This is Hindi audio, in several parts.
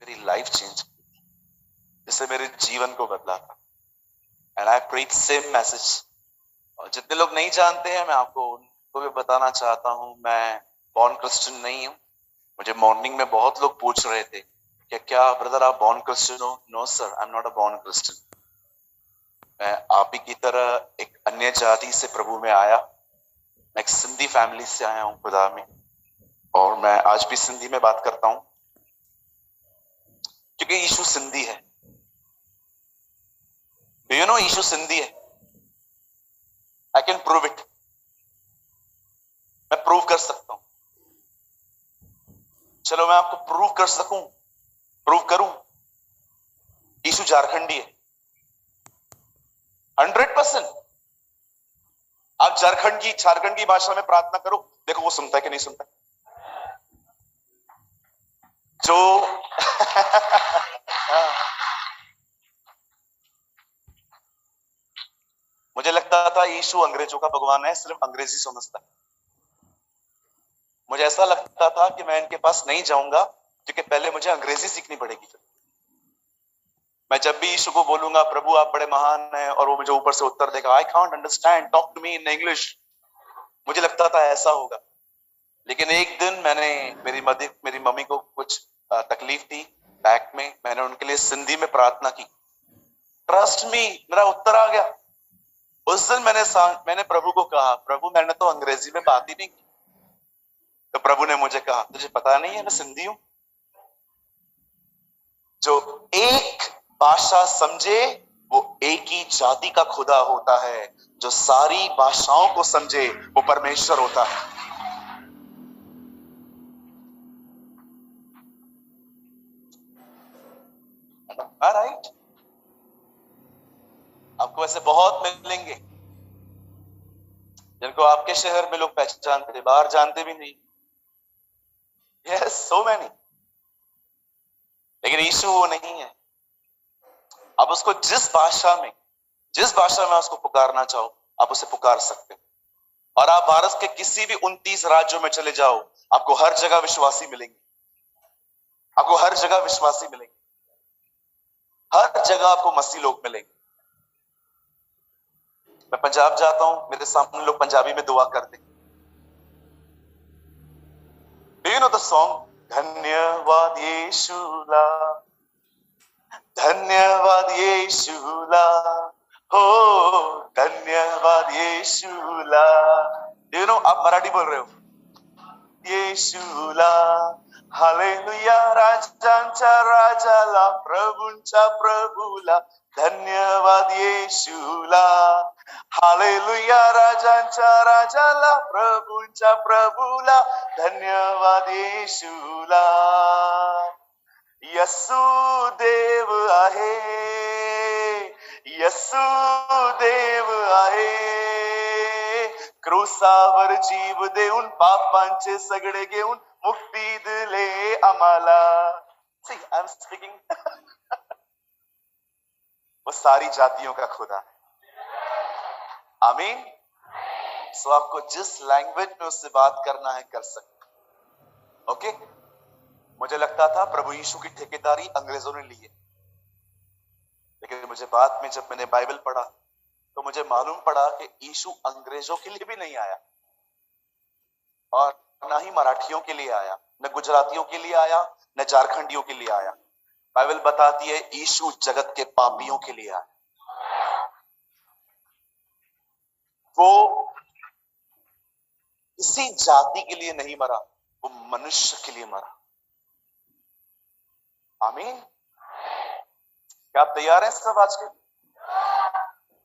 मेरी लाइफ चेंज की, जिससे मेरे जीवन को बदला था। And I preach same message. और जितने लोग नहीं जानते हैं, मैं आपको उनको भी बताना चाहता हूँ, मैं बॉर्न क्रिश्चियन नहीं हूँ। मुझे मॉर्निंग में बहुत लोग पूछ रहे थे कि क्या ब्रदर आप बॉर्न क्रिश्चियन हो? No sir, I am not a born Christian. मैं आप ही की तरह एक अन्य जाति से प्रभु में आया। मैं एक सिंधी फैमिली से आया हूँ खुदा में, और मैं आज भी सिंधी में बात करता हूँ क्योंकि यीशु सिंधी है। डू यू नो यीशु सिंधी है? I can prove it. मैं प्रूव कर सकता हूं। चलो मैं आपको प्रूव कर सकूं, प्रूव करूं। यीशु झारखंडी है 100%। आप झारखंड की भाषा में प्रार्थना करो, देखो वो सुनता है कि नहीं सुनता। जो मुझे लगता था यीशु अंग्रेजों का भगवान है, सिर्फ अंग्रेजी समझता है। मुझे ऐसा लगता था कि मैं इनके पास नहीं जाऊंगा क्योंकि पहले मुझे अंग्रेजी सीखनी पड़ेगी। मैं जब भी यीशु को बोलूंगा प्रभु आप बड़े महान हैं, और वो मुझे ऊपर से उत्तर देगा I can't understand, talk to me in English. मुझे लगता था ऐसा होगा। लेकिन एक दिन मेरी मम्मी को कुछ तकलीफ थी बैक में। मैंने उनके लिए सिंधी में प्रार्थना की। ट्रस्ट मी, मेरा उत्तर आ गया। उस दिन मैंने प्रभु को कहा, प्रभु मैंने तो अंग्रेजी में बात ही नहीं की। तो प्रभु ने मुझे कहा तुझे पता नहीं है मैं सिंधी हूं? जो एक भाषा समझे वो एक ही जाति का खुदा होता है, जो सारी भाषाओं को समझे वो परमेश्वर होता है। राइट? आपको ऐसे बहुत मिलेंगे जिनको आपके शहर में लोग पहचानते, बाहर जानते भी नहीं। Yes, so many. लेकिन यीशु वो नहीं है। आप उसको जिस भाषा में उसको पुकारना चाहो, आप उसे पुकार सकते हो। और आप भारत के किसी भी 29 राज्यों में चले जाओ, आपको हर जगह विश्वासी मिलेंगे। आपको हर जगह विश्वासी मिलेंगे, हर जगह आपको मसीह लोग मिलेंगे। मैं पंजाब जाता हूं, मेरे सामने लोग पंजाबी में दुआ करते। Do you know the song धन्यवाद यीशुला, धन्यवाद यीशुला, हो धन्यवाद यीशुला। डू यू नो, आप मराठी बोल रहे हो? येशूला, हालेलुया, राजांच्या राजाला, प्रभूंच्या प्रभूला, धन्यवाद येशूला, हालेलुया, राजांच्या राजाला, प्रभूंच्या प्रभूला, धन्यवाद येशूला। यसू देव आहे, यसू देव आहे, क्रूसावर जीव देऊन पापांचे सगळे घेऊन मुक्ती दिले आम्हाला। See, I'm speaking. वो सारी जातियों का खुदा है। आमीन। सो आपको जिस लैंग्वेज में उससे बात करना है कर सकते। ओके? मुझे लगता था प्रभु यीशु की ठेकेदारी अंग्रेजों ने ली है, लेकिन मुझे बाद में जब मैंने बाइबल पढ़ा तो मुझे मालूम पड़ा कि यीशु अंग्रेजों के लिए भी नहीं आया, और ना ही मराठियों के लिए आया, न गुजरातियों के लिए आया, न झारखंडियों के लिए आया। बाइबल बताती है यीशु जगत के पापियों के लिए आया। वो किसी जाति के लिए नहीं मरा, वो मनुष्य के लिए मरा। आमीन। क्या आप तैयार हैं सब आज के?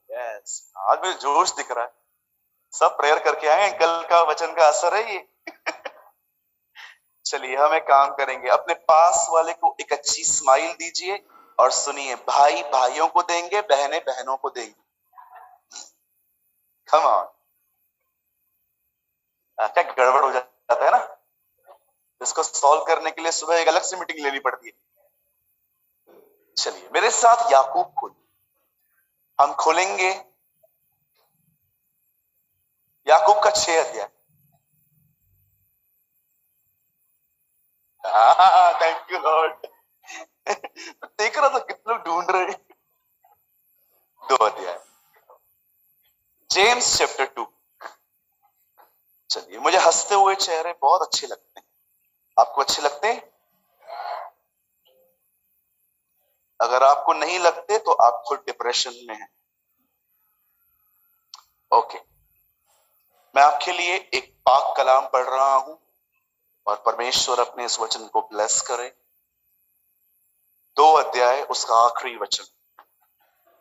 यस, आज में जोश दिख रहा है। सब प्रेयर करके आए हैं, कल का वचन का असर है ये। चलिए हम एक काम करेंगे, अपने पास वाले को एक अच्छी स्माइल दीजिए और सुनिए, भाई भाइयों को देंगे, बहनें बहनों को देंगी। Come on. क्या गड़बड़ हो जाता है ना, इसको सॉल्व करने के लिए सुबह एक अलग से मीटिंग लेनी पड़ती है। चलिए मेरे साथ याकूब खोल, हम खोलेंगे याकूब का 6 अध्याय। Thank you Lord. देख रहा था कितने लोग ढूंढ रहे हैं। 2 अध्याय, जेम्स चैप्टर 2। चलिए, मुझे हंसते हुए चेहरे बहुत अच्छे लगते हैं। आपको अच्छे लगते हैं? अगर आपको नहीं लगते तो आप खुद डिप्रेशन में हैं। ओके, मैं आपके लिए एक पाक कलाम पढ़ रहा हूं और परमेश्वर अपने इस वचन को ब्लेस करे। 2 अध्याय, उसका आखिरी वचन।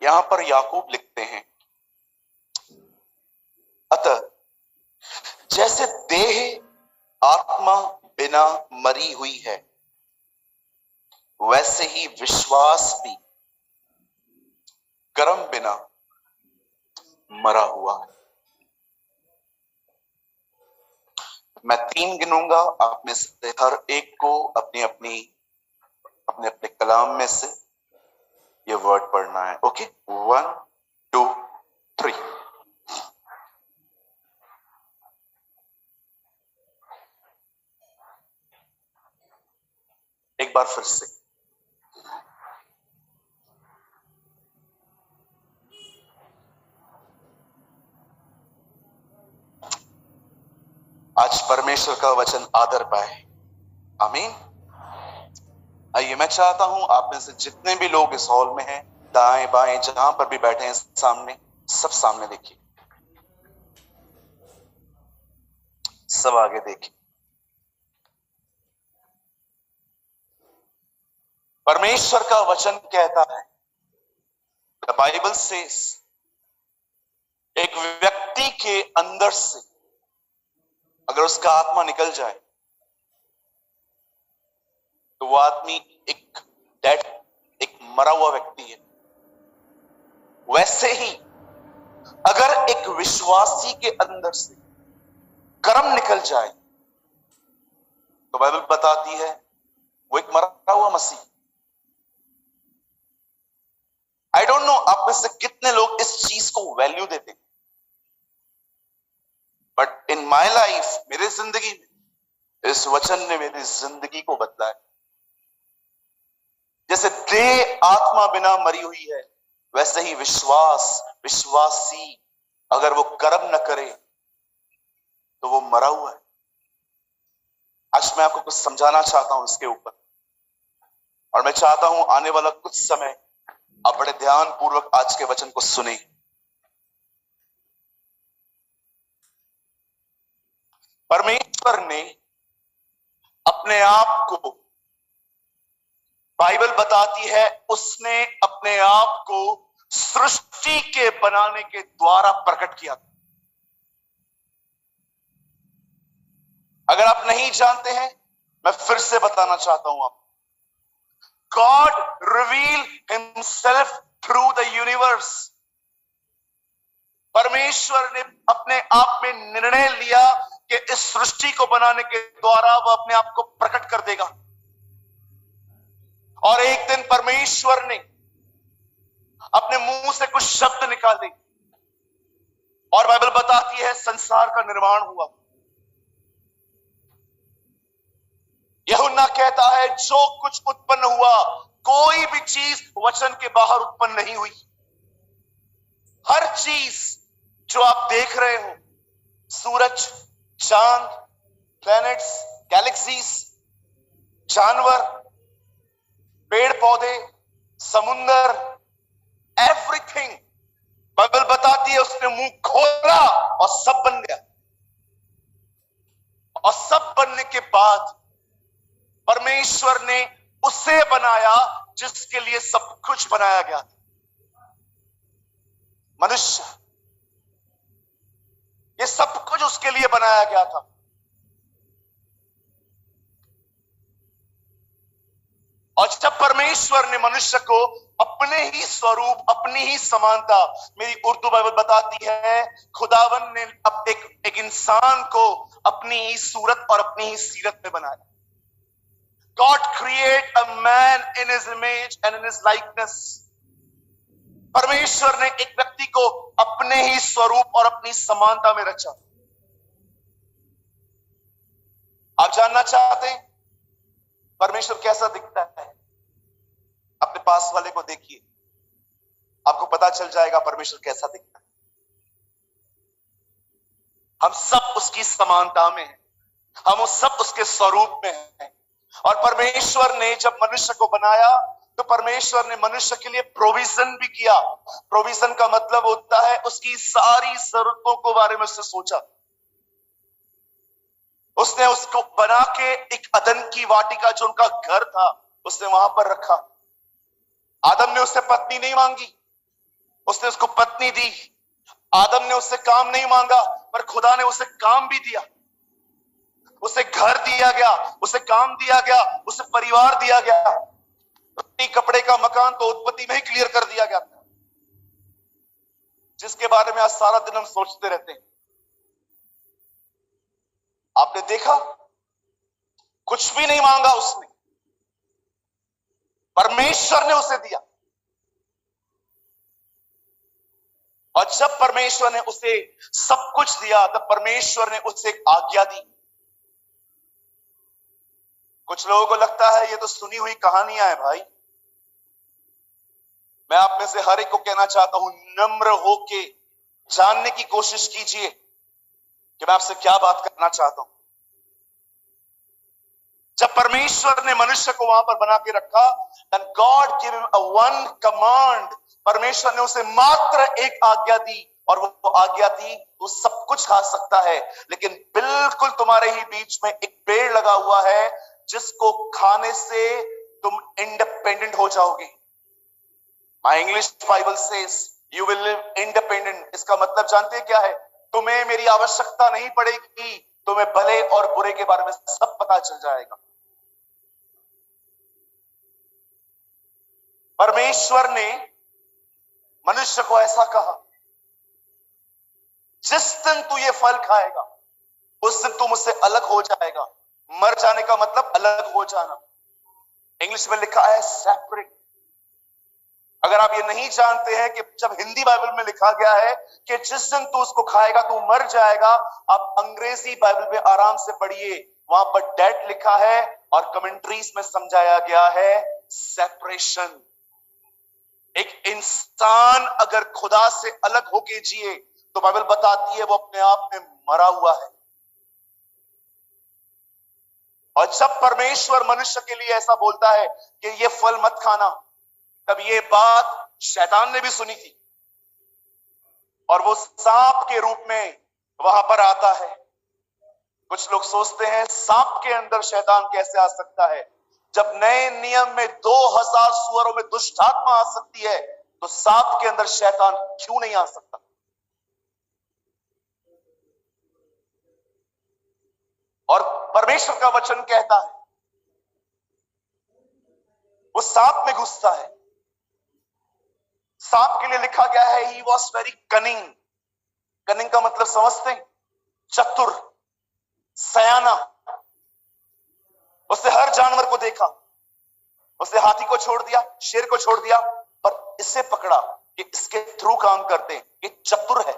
यहां पर याकूब लिखते हैं, अतः जैसे देह आत्मा बिना मरी हुई है, वैसे ही विश्वास भी कर्म बिना मरा हुआ है। मैं 3 गिनूंगा, आप में से हर एक को अपने अपने कलाम में से ये वर्ड पढ़ना है। ओके, 1 2 3। एक बार फिर से, आज परमेश्वर का वचन आदर पाए। आमीन। आइए, मैं चाहता हूं आप में से जितने भी लोग इस हॉल में हैं, दाएं बाएं जहां पर भी बैठे हैं, सामने, सब सामने देखिए, सब आगे देखिए। परमेश्वर का वचन कहता है, द बाइबल सेज, एक व्यक्ति के अंदर से अगर उसका आत्मा निकल जाए तो वो आदमी एक डेड, एक मरा हुआ व्यक्ति है। वैसे ही अगर एक विश्वासी के अंदर से कर्म निकल जाए तो बाइबल बताती है वो एक मरा हुआ मसीह। आई डोंट नो आप में से कितने लोग इस चीज को वैल्यू देते हैं, बट इन माय लाइफ, मेरी जिंदगी में इस वचन ने मेरी जिंदगी को बदला है। जैसे देह आत्मा बिना मरी हुई है, वैसे ही विश्वासी अगर वो कर्म न करे तो वो मरा हुआ है। आज मैं आपको कुछ समझाना चाहता हूं इसके ऊपर, और मैं चाहता हूं आने वाला कुछ समय आप बड़े ध्यान पूर्वक आज के वचन को सुने। परमेश्वर ने अपने आप को, बाइबल बताती है, उसने अपने आप को सृष्टि के बनाने के द्वारा प्रकट किया। अगर आप नहीं जानते हैं, मैं फिर से बताना चाहता हूं आपको, God reveal himself through the universe. परमेश्वर ने अपने आप में निर्णय लिया कि इस सृष्टि को बनाने के द्वारा वह अपने आप को प्रकट कर देगा। और एक दिन परमेश्वर ने अपने मुंह से कुछ शब्द निकाले और बाइबल बताती है संसार का निर्माण हुआ। यूहन्ना कहता है जो कुछ उत्पन्न हुआ, कोई भी चीज वचन के बाहर उत्पन्न नहीं हुई। हर चीज जो आप देख रहे हो, सूरज, चांद, प्लैनेट्स, गैलेक्सीज, जानवर, पेड़ पौधे, समुंदर, एवरीथिंग, बाइबल बताती है उसने मुंह खोला और सब बन गया। और सब बनने के बाद परमेश्वर ने उसे बनाया जिसके लिए सब कुछ बनाया गया था, मनुष्य। ये सब कुछ उसके लिए बनाया गया था। और जब परमेश्वर ने मनुष्य को अपने ही स्वरूप, अपनी ही समानता, मेरी उर्दू बाइबल बताती है, खुदावन ने अब एक इंसान को अपनी ही सूरत और अपनी ही सीरत में बनाया। God create a man in his image and in his likeness. परमेश्वर ने एक व्यक्ति को अपने ही स्वरूप और अपनी समानता में रचा। आप जानना चाहते हैं परमेश्वर कैसा दिखता है? पास वाले को देखिए, आपको पता चल जाएगा परमेश्वर कैसा दिखता है। हम सब उसकी समानता में हैं, हम सब उसके स्वरूप में हैं। और परमेश्वर ने जब मनुष्य को बनाया तो परमेश्वर ने मनुष्य के लिए प्रोविजन भी किया। प्रोविजन का मतलब होता है उसकी सारी जरूरतों को बारे में उसने सोचा। उसने उसको बना के एक अदन की वाटिका जो उनका घर था उसने वहां पर रखा। आदम ने उससे पत्नी नहीं मांगी, उसने उसको पत्नी दी। आदम ने उससे काम नहीं मांगा, पर खुदा ने उसे काम भी दिया। उसे घर दिया गया, उसे काम दिया गया, उसे परिवार दिया गया। रोटी कपड़े का मकान तो उत्पत्ति में ही क्लियर कर दिया गया था, जिसके बारे में आज सारा दिन हम सोचते रहते हैं। आपने देखा, कुछ भी नहीं मांगा उसने, परमेश्वर ने उसे दिया। और जब परमेश्वर ने उसे सब कुछ दिया तब परमेश्वर ने उसे एक आज्ञा दी। कुछ लोगों को लगता है ये तो सुनी हुई कहानियां है। भाई, मैं आप में से हर एक को कहना चाहता हूं, नम्र होके जानने की कोशिश कीजिए कि मैं आपसे क्या बात करना चाहता हूं। जब परमेश्वर ने मनुष्य को वहां पर बना के रखा, then God gave him a one command। परमेश्वर ने उसे मात्र एक आज्ञा दी, और वो आज्ञा थी तू सब कुछ खा सकता है, लेकिन बिल्कुल तुम्हारे ही बीच में एक पेड़ लगा हुआ है जिसको खाने से तुम इंडिपेंडेंट हो जाओगे। My English Bible says you will live independent. इसका मतलब जानते हैं क्या है? तुम्हें मेरी आवश्यकता नहीं पड़ेगी, तुम्हें भले और बुरे के बारे में सब पता चल जाएगा। परमेश्वर ने मनुष्य को ऐसा कहा, जिस दिन तू ये फल खाएगा उस दिन तू मुझसे अलग हो जाएगा। मर जाने का मतलब अलग हो जाना। इंग्लिश में लिखा है सेपरेट। अगर आप ये नहीं जानते हैं कि जब हिंदी बाइबल में लिखा गया है कि जिस दिन तू उसको खाएगा तू मर जाएगा, आप अंग्रेजी बाइबल में आराम से पढ़िए, वहां पर डेथ लिखा है और कमेंट्रीज में समझाया गया है सेपरेशन। एक इंसान अगर खुदा से अलग होके जिए तो बाइबल बताती है वो अपने आप में मरा हुआ है। और जब परमेश्वर मनुष्य के लिए ऐसा बोलता है कि ये फल मत खाना, तब ये बात शैतान ने भी सुनी थी और वो सांप के रूप में वहां पर आता है। कुछ लोग सोचते हैं सांप के अंदर शैतान कैसे आ सकता है? जब नए नियम में 2000 सुअरों में दुष्ट आत्मा आ सकती है तो सांप के अंदर शैतान क्यों नहीं आ सकता? और परमेश्वर का वचन कहता है वो सांप में घुसता है। सांप के लिए लिखा गया है he was very cunning. Cunning का मतलब समझते हैं? चतुर, सयाना। उसने हर जानवर को देखा, उसने हाथी को छोड़ दिया, शेर को छोड़ दिया, पर इससे पकड़ा कि इसके थ्रू काम करते हैं, ये चतुर है।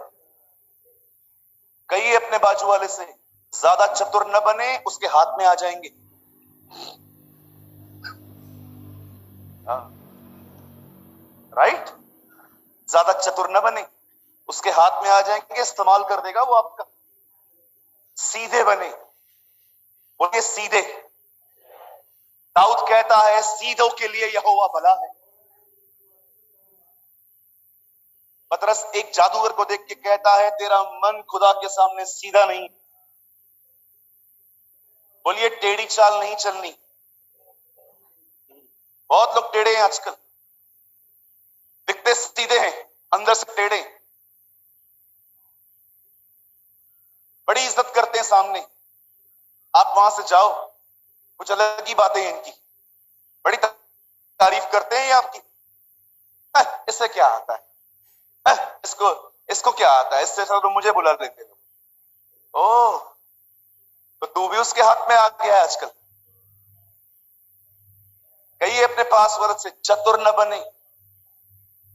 कई अपने बाजू वाले से ज्यादा चतुर न बने, उसके हाथ में आ जाएंगे। राइट? ज्यादा चतुर न बने, उसके हाथ में आ जाएंगे, इस्तेमाल कर देगा वो आपका। सीधे बने, बोलिए सीधे। दाऊद कहता है सीधों के लिए यहोवा भला है। पतरस एक जादूगर को देख के कहता है तेरा मन खुदा के सामने सीधा नहीं। बोलिए टेढ़ी चाल नहीं चलनी। बहुत लोग टेढ़े हैं आजकल, दिखते सीधे हैं, अंदर से टेढ़े। बड़ी इज्जत करते हैं सामने, आप वहां से जाओ, कुछ अलग ही बातें हैं इनकी। बड़ी तारीफ करते हैं ये आपकी। इससे क्या आता है? इसको क्या आता है? इससे तो मुझे बुला लेते हो। ओह, तो तू भी उसके हाथ में आ गया है आजकल। कहिए अपने पास वर्ड से चतुर न बने,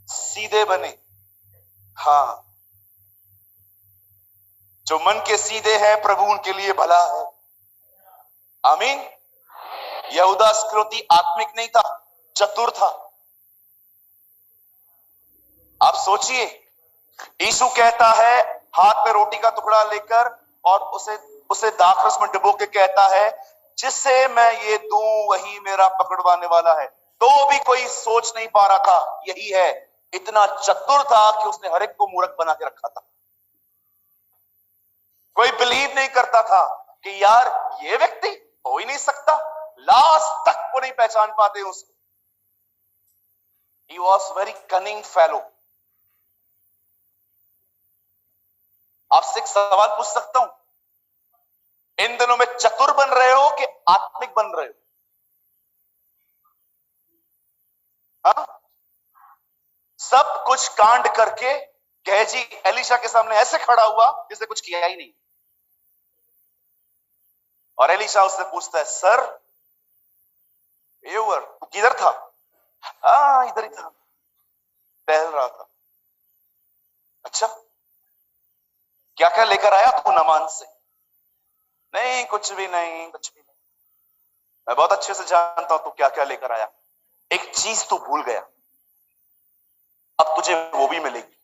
सीधे बने। हाँ, जो मन के सीधे हैं प्रभु उनके लिए भला है। आमीन। यहूदा इस्करियोती आत्मिक नहीं था, चतुर था। आप सोचिए, यीशु कहता है हाथ में रोटी का टुकड़ा लेकर और उसे दाखरस में डुबो के कहता है जिससे मैं ये दूं वही मेरा पकड़वाने वाला है। तो भी कोई सोच नहीं पा रहा था यही है। इतना चतुर था कि उसने हर एक को मूर्ख बना के रखा था। कोई बिलीव नहीं करता था कि यार ये व्यक्ति हो ही नहीं सकता। लास्ट तक वो नहीं पहचान पाते उसको। He was very cunning fellow। आपसे एक सवाल पूछ सकता हूं, इन दिनों में चतुर बन रहे हो कि आत्मिक बन रहे हो? हाँ? सब कुछ कांड करके गेहजी एलीशा के सामने ऐसे खड़ा हुआ जिसने कुछ किया ही नहीं। और एलीशा उससे पूछता है, सर तू किधर था? हाँ इधर ही था, टहल रहा था। अच्छा क्या क्या लेकर आया तू नामान से? नहीं कुछ भी नहीं, कुछ भी नहीं। मैं बहुत अच्छे से जानता हूं तू क्या क्या लेकर आया। एक चीज तू भूल गया, अब तुझे वो भी मिलेगी।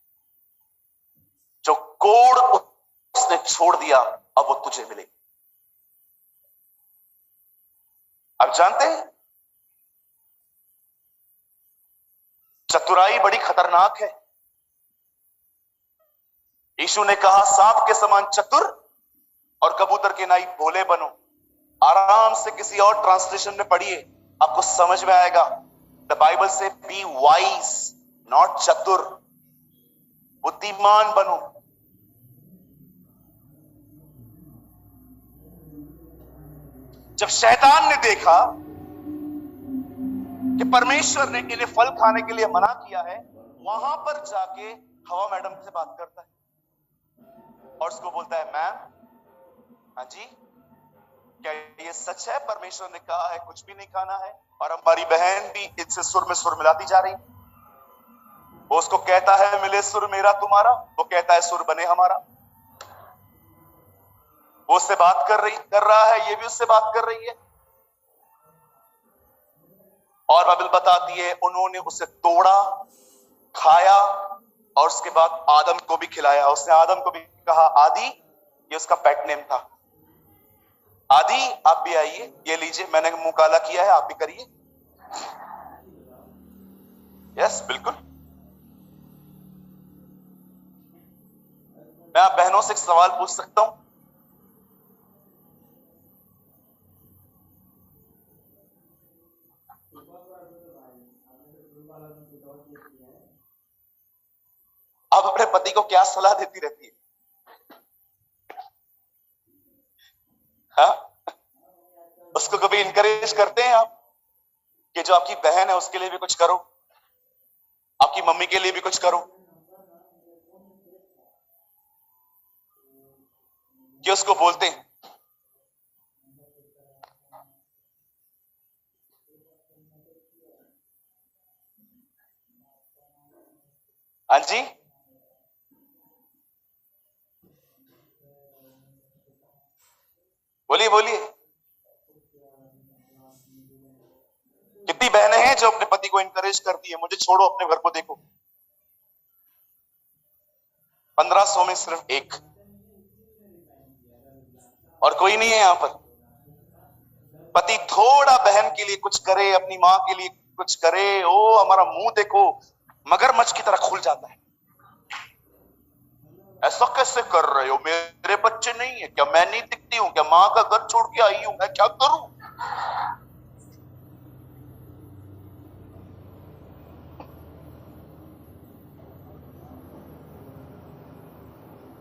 जो कोड़ उसने छोड़ दिया अब वो तुझे मिलेगी। आप जानते हैं चतुराई बड़ी खतरनाक है। यीशु ने कहा सांप के समान चतुर और कबूतर के नाई भोले बनो। आराम से किसी और ट्रांसलेशन में पढ़िए, आपको समझ में आएगा। द बाइबल से बी वाइज, नॉट चतुर। बुद्धिमान बनो। जब शैतान ने देखा कि परमेश्वर ने इन्हें फल खाने के लिए मना किया है, वहां पर जाके हवा मैडम से बात करता है और उसको बोलता है, मैम, हाँ जी, क्या ये सच है परमेश्वर ने कहा है कुछ भी नहीं खाना है? और हमारी बहन भी इससे सुर में सुर मिलाती जा रही। वो उसको कहता है मिले सुर मेरा तुम्हारा, वो कहता है सुर बने हमारा। वो उससे बात कर रहा है, ये भी उससे बात कर रही है। और बाइबल बताती है उन्होंने उसे तोड़ा, खाया और उसके बाद आदम को भी खिलाया। उसने आदम को भी कहा आदि, ये उसका पेट नेम था, आदि आप भी आइए, ये लीजिए, मैंने मुंह काला किया है, आप भी करिए। यस बिल्कुल। मैं आप बहनों से एक सवाल पूछ सकता हूं? आप अपने पति को क्या सलाह देती रहती है? हाँ? उसको कभी इंकरेज करते हैं आप कि जो आपकी बहन है उसके लिए भी कुछ करो, आपकी मम्मी के लिए भी कुछ करो? कि उसको बोलते हैं हाँ जी, बोलिए बोलिए। कितनी बहनें हैं जो अपने पति को इंकरेज करती है, मुझे छोड़ो अपने घर को देखो? 1500 में सिर्फ एक, और कोई नहीं है यहां पर। पति थोड़ा बहन के लिए कुछ करे, अपनी मां के लिए कुछ करे, ओ हमारा मुंह देखो मगरमच्छ की तरह खुल जाता है। ऐसा कैसे कर रहे हो? मेरे बच्चे नहीं है क्या? मैं नहीं दिखती हूं क्या? मां का घर छोड़ के आई हूं, मैं क्या करूं?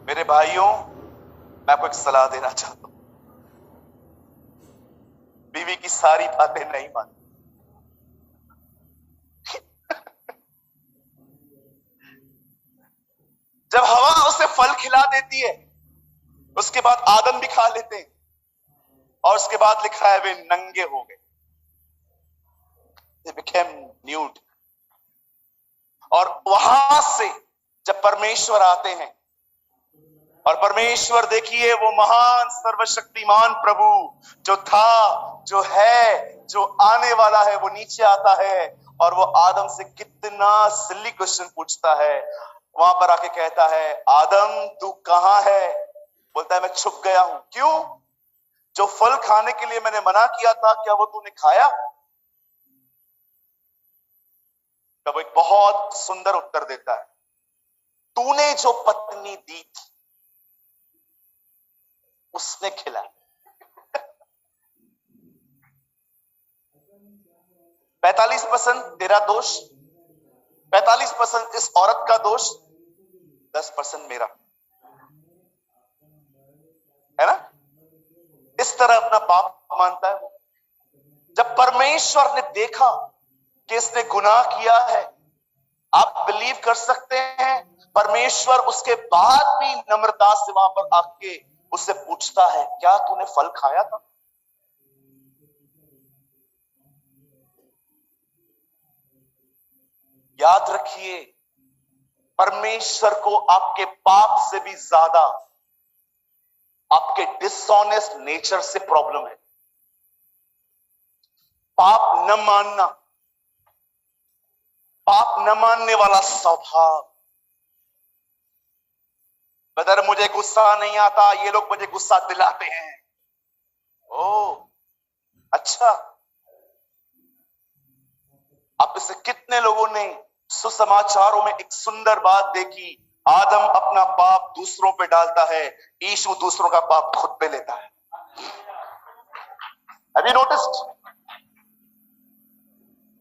मेरे भाइयों, मैं आपको एक सलाह देना चाहता हूं, बीवी की सारी बातें नहीं मान। जब हवा उसे फल खिला देती है, उसके बाद आदम भी खा लेते हैं, और उसके बाद लिखा है वे नंगे हो गए, they became nude। और वहां से जब परमेश्वर आते हैं और परमेश्वर देखिए, वो महान सर्वशक्तिमान प्रभु जो था, जो है, जो आने वाला है, वो नीचे आता है और वो आदम से कितना सिली क्वेश्चन पूछता है। वहां पर आके कहता है, आदम तू कहां है? बोलता है मैं छुप गया हूं। क्यों? जो फल खाने के लिए मैंने मना किया था, क्या वो तूने खाया? तब एक बहुत सुंदर उत्तर देता है, तूने जो पत्नी दी थी उसने खिलाया। 45% तेरा दोष, 45% इस औरत का दोष, 10% मेरा, है ना? इस तरह अपना पाप मानता है वो। जब परमेश्वर ने देखा कि इसने गुनाह किया है, आप बिलीव कर सकते हैं, परमेश्वर उसके बाद भी नम्रता से वहां पर आके उससे पूछता है, क्या तूने फल खाया था? याद रखिए, परमेश्वर को आपके पाप से भी ज्यादा आपके डिसऑनेस्ट नेचर से प्रॉब्लम है। पाप न मानना, पाप न मानने वाला स्वभाव। बदर मुझे गुस्सा नहीं आता, ये लोग मुझे गुस्सा दिलाते हैं। ओ अच्छा, आप इससे कितने लोगों ने सुसमाचारों में एक सुंदर बात देखी, आदम अपना पाप दूसरों पे डालता है, यीशु दूसरों का पाप खुद पे लेता है। Have you noticed?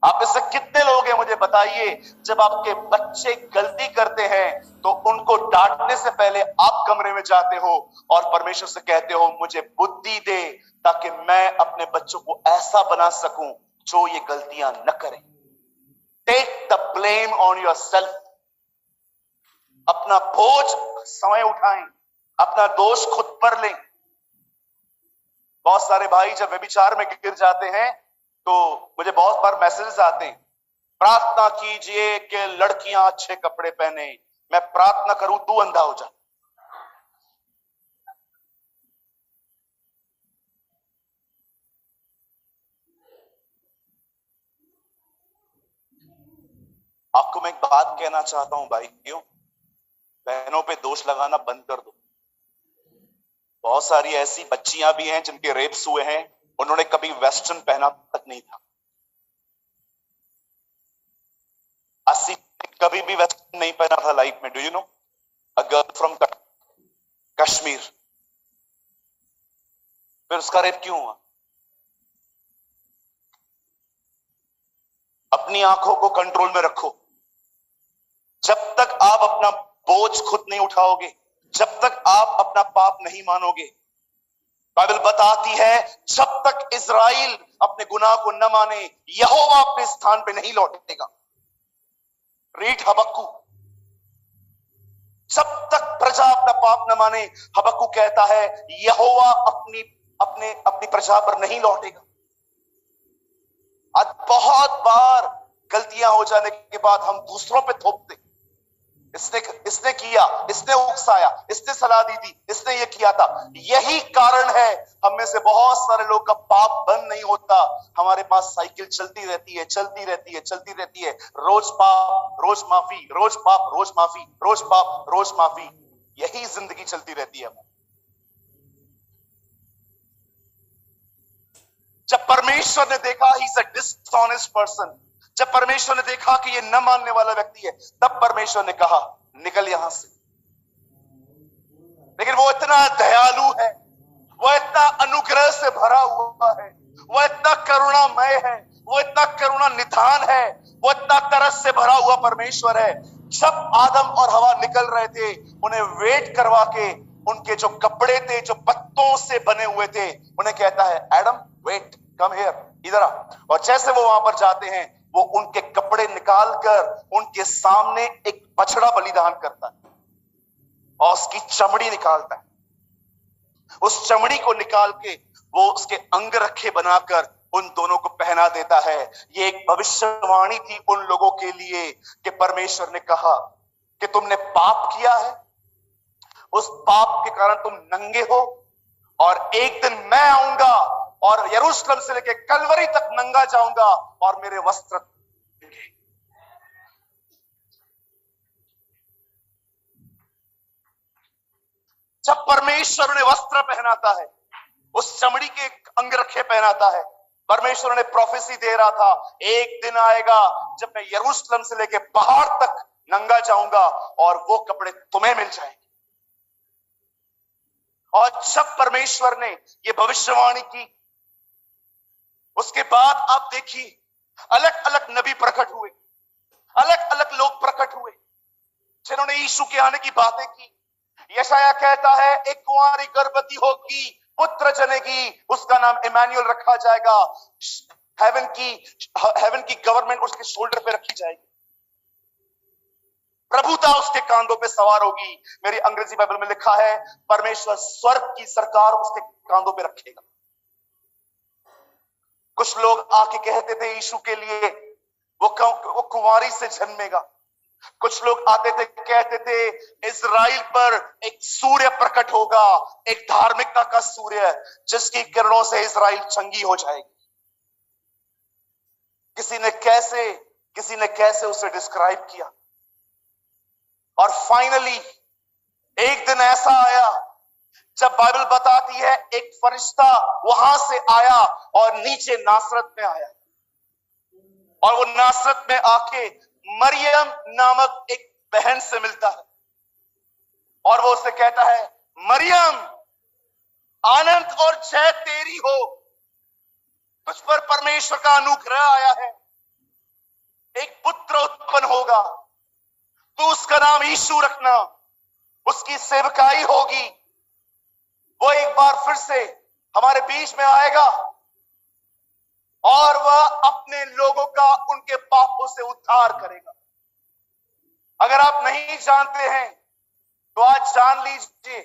आप इससे कितने लोग हैं मुझे बताइए, जब आपके बच्चे गलती करते हैं तो उनको डांटने से पहले आप कमरे में जाते हो और परमेश्वर से कहते हो, मुझे बुद्धि दे ताकि मैं अपने बच्चों को ऐसा बना सकूं जो ये गलतियां न करें। Take the blame on yourself. अपना बोझ समय उठाएं, अपना दोष खुद पर लें। बहुत सारे भाई जब व्यभिचार में गिर जाते हैं तो मुझे बहुत बार मैसेजेस आते हैं, प्रार्थना कीजिए कि लड़कियां अच्छे कपड़े पहने। मैं प्रार्थना करूं तू अंधा हो जा। आपको मैं एक बात कहना चाहता हूं भाइयों, बहनों पे दोष लगाना बंद कर दो। बहुत सारी ऐसी बच्चियां भी हैं जिनके रेप्स हुए हैं, उन्होंने कभी वेस्टर्न पहना तक नहीं था। अस्सी कभी भी वेस्टर्न नहीं पहना था लाइफ में। Do you know, a girl from Kashmir, फिर उसका रेप क्यों हुआ? अपनी आंखों को कंट्रोल में रखो। जब तक आप अपना बोझ खुद नहीं उठाओगे, जब तक आप अपना पाप नहीं मानोगे, बाइबल बताती है जब तक इज़राइल अपने गुनाह को न माने, यहोवा अपने स्थान पे नहीं लौटेगा। रीड हबक्कू। जब तक प्रजा अपना पाप न माने, हबक्कू कहता है यहोवा अपनी प्रजा पर नहीं लौटेगा। आज बहुत बार गलतियां हो जाने के बाद हम दूसरों पे थोपते, इसने किया, इसने उकसाया, इसने सलाह दी थी, इसने ये किया था। यही कारण है हम में से बहुत सारे लोग का पाप बंद नहीं होता। हमारे पास साइकिल चलती रहती है, चलती रहती है, चलती रहती है। रोज पाप, रोज माफी, रोज पाप, रोज माफी, रोज पाप, रोज माफी। यही जिंदगी चलती रहती है। जब परमेश्वर ने देखा he is a dishonest person, जब परमेश्वर ने देखा कि ये न मानने वाला व्यक्ति है, तब परमेश्वर ने कहा निकल यहां से। लेकिन वो इतना दयालु है, वो इतना अनुग्रह से भरा हुआ है, वो इतना करुणामय है, वो इतना करुणा निधान है, वो इतना तरस से भरा हुआ परमेश्वर है। जब आदम और हवा निकल रहे थे, उन्हें वेट करवा के उनके जो कपड़े थे, जो पत्तों से बने हुए थे, उन्हें कहता है एडम वेट, कम हियर, इधर आ। और जैसे वो वहां पर जाते हैं, वो उनके कपड़े निकालकर उनके सामने एक बछड़ा बलिदान करता है और उसकी चमड़ी निकालता है। उस चमड़ी को निकाल के वो उसके अंग रखे बनाकर उन दोनों को पहना देता है। ये एक भविष्यवाणी थी उन लोगों के लिए कि परमेश्वर ने कहा कि तुमने पाप किया है, उस पाप के कारण तुम नंगे हो, और एक दिन मैं आऊंगा और यरूशलेम से लेकर कलवरी तक नंगा जाऊंगा और मेरे वस्त्र। जब परमेश्वर उन्हें वस्त्र पहनाता है, उस चमड़ी के अंगरखे पहनाता है, परमेश्वर उन्हें प्रोफेसी दे रहा था, एक दिन आएगा जब मैं यरूशलेम से लेकर पहाड़ तक नंगा जाऊंगा और वो कपड़े तुम्हें मिल जाएंगे। और जब परमेश्वर ने ये भविष्यवाणी की, उसके बाद आप देखिए अलग अलग नबी प्रकट हुए, अलग अलग लोग प्रकट हुए जिन्होंने यीशु के आने की बातें की। यशाया कहता है एक कुंवारी गर्भवती होगी, पुत्र जनेगी, उसका नाम इमैनुअल रखा जाएगा। हेवन की गवर्नमेंट उसके शोल्डर पे रखी जाएगी, प्रभुता उसके कांधों पे सवार होगी। मेरी अंग्रेजी बाइबल में लिखा है परमेश्वर स्वर्ग की सरकार उसके कांधों पे रखेगा। कुछ लोग आके कहते थे यीशु के लिए वो कुंवारी से जन्मेगा। कुछ लोग आते थे कहते थे इजराइल पर एक सूर्य प्रकट होगा, एक धार्मिकता का सूर्य जिसकी किरणों से इजराइल चंगी हो जाएगी। किसी ने कैसे उसे डिस्क्राइब किया। और फाइनली एक दिन ऐसा आया जब बाइबल बताती है एक फरिश्ता वहां से आया और नीचे नासरत में आया, और वो नासरत में आके मरियम नामक एक बहन से मिलता है और वो उससे कहता है मरियम आनंद और जय तेरी हो, तुझ पर परमेश्वर का अनुग्रह आया है, एक पुत्र उत्पन्न होगा, तू उसका नाम यीशु रखना, उसकी सेवकाई होगी, वो एक बार फिर से हमारे बीच में आएगा और वह अपने लोगों का उनके पापों से उद्धार करेगा। अगर आप नहीं जानते हैं तो आज जान लीजिए,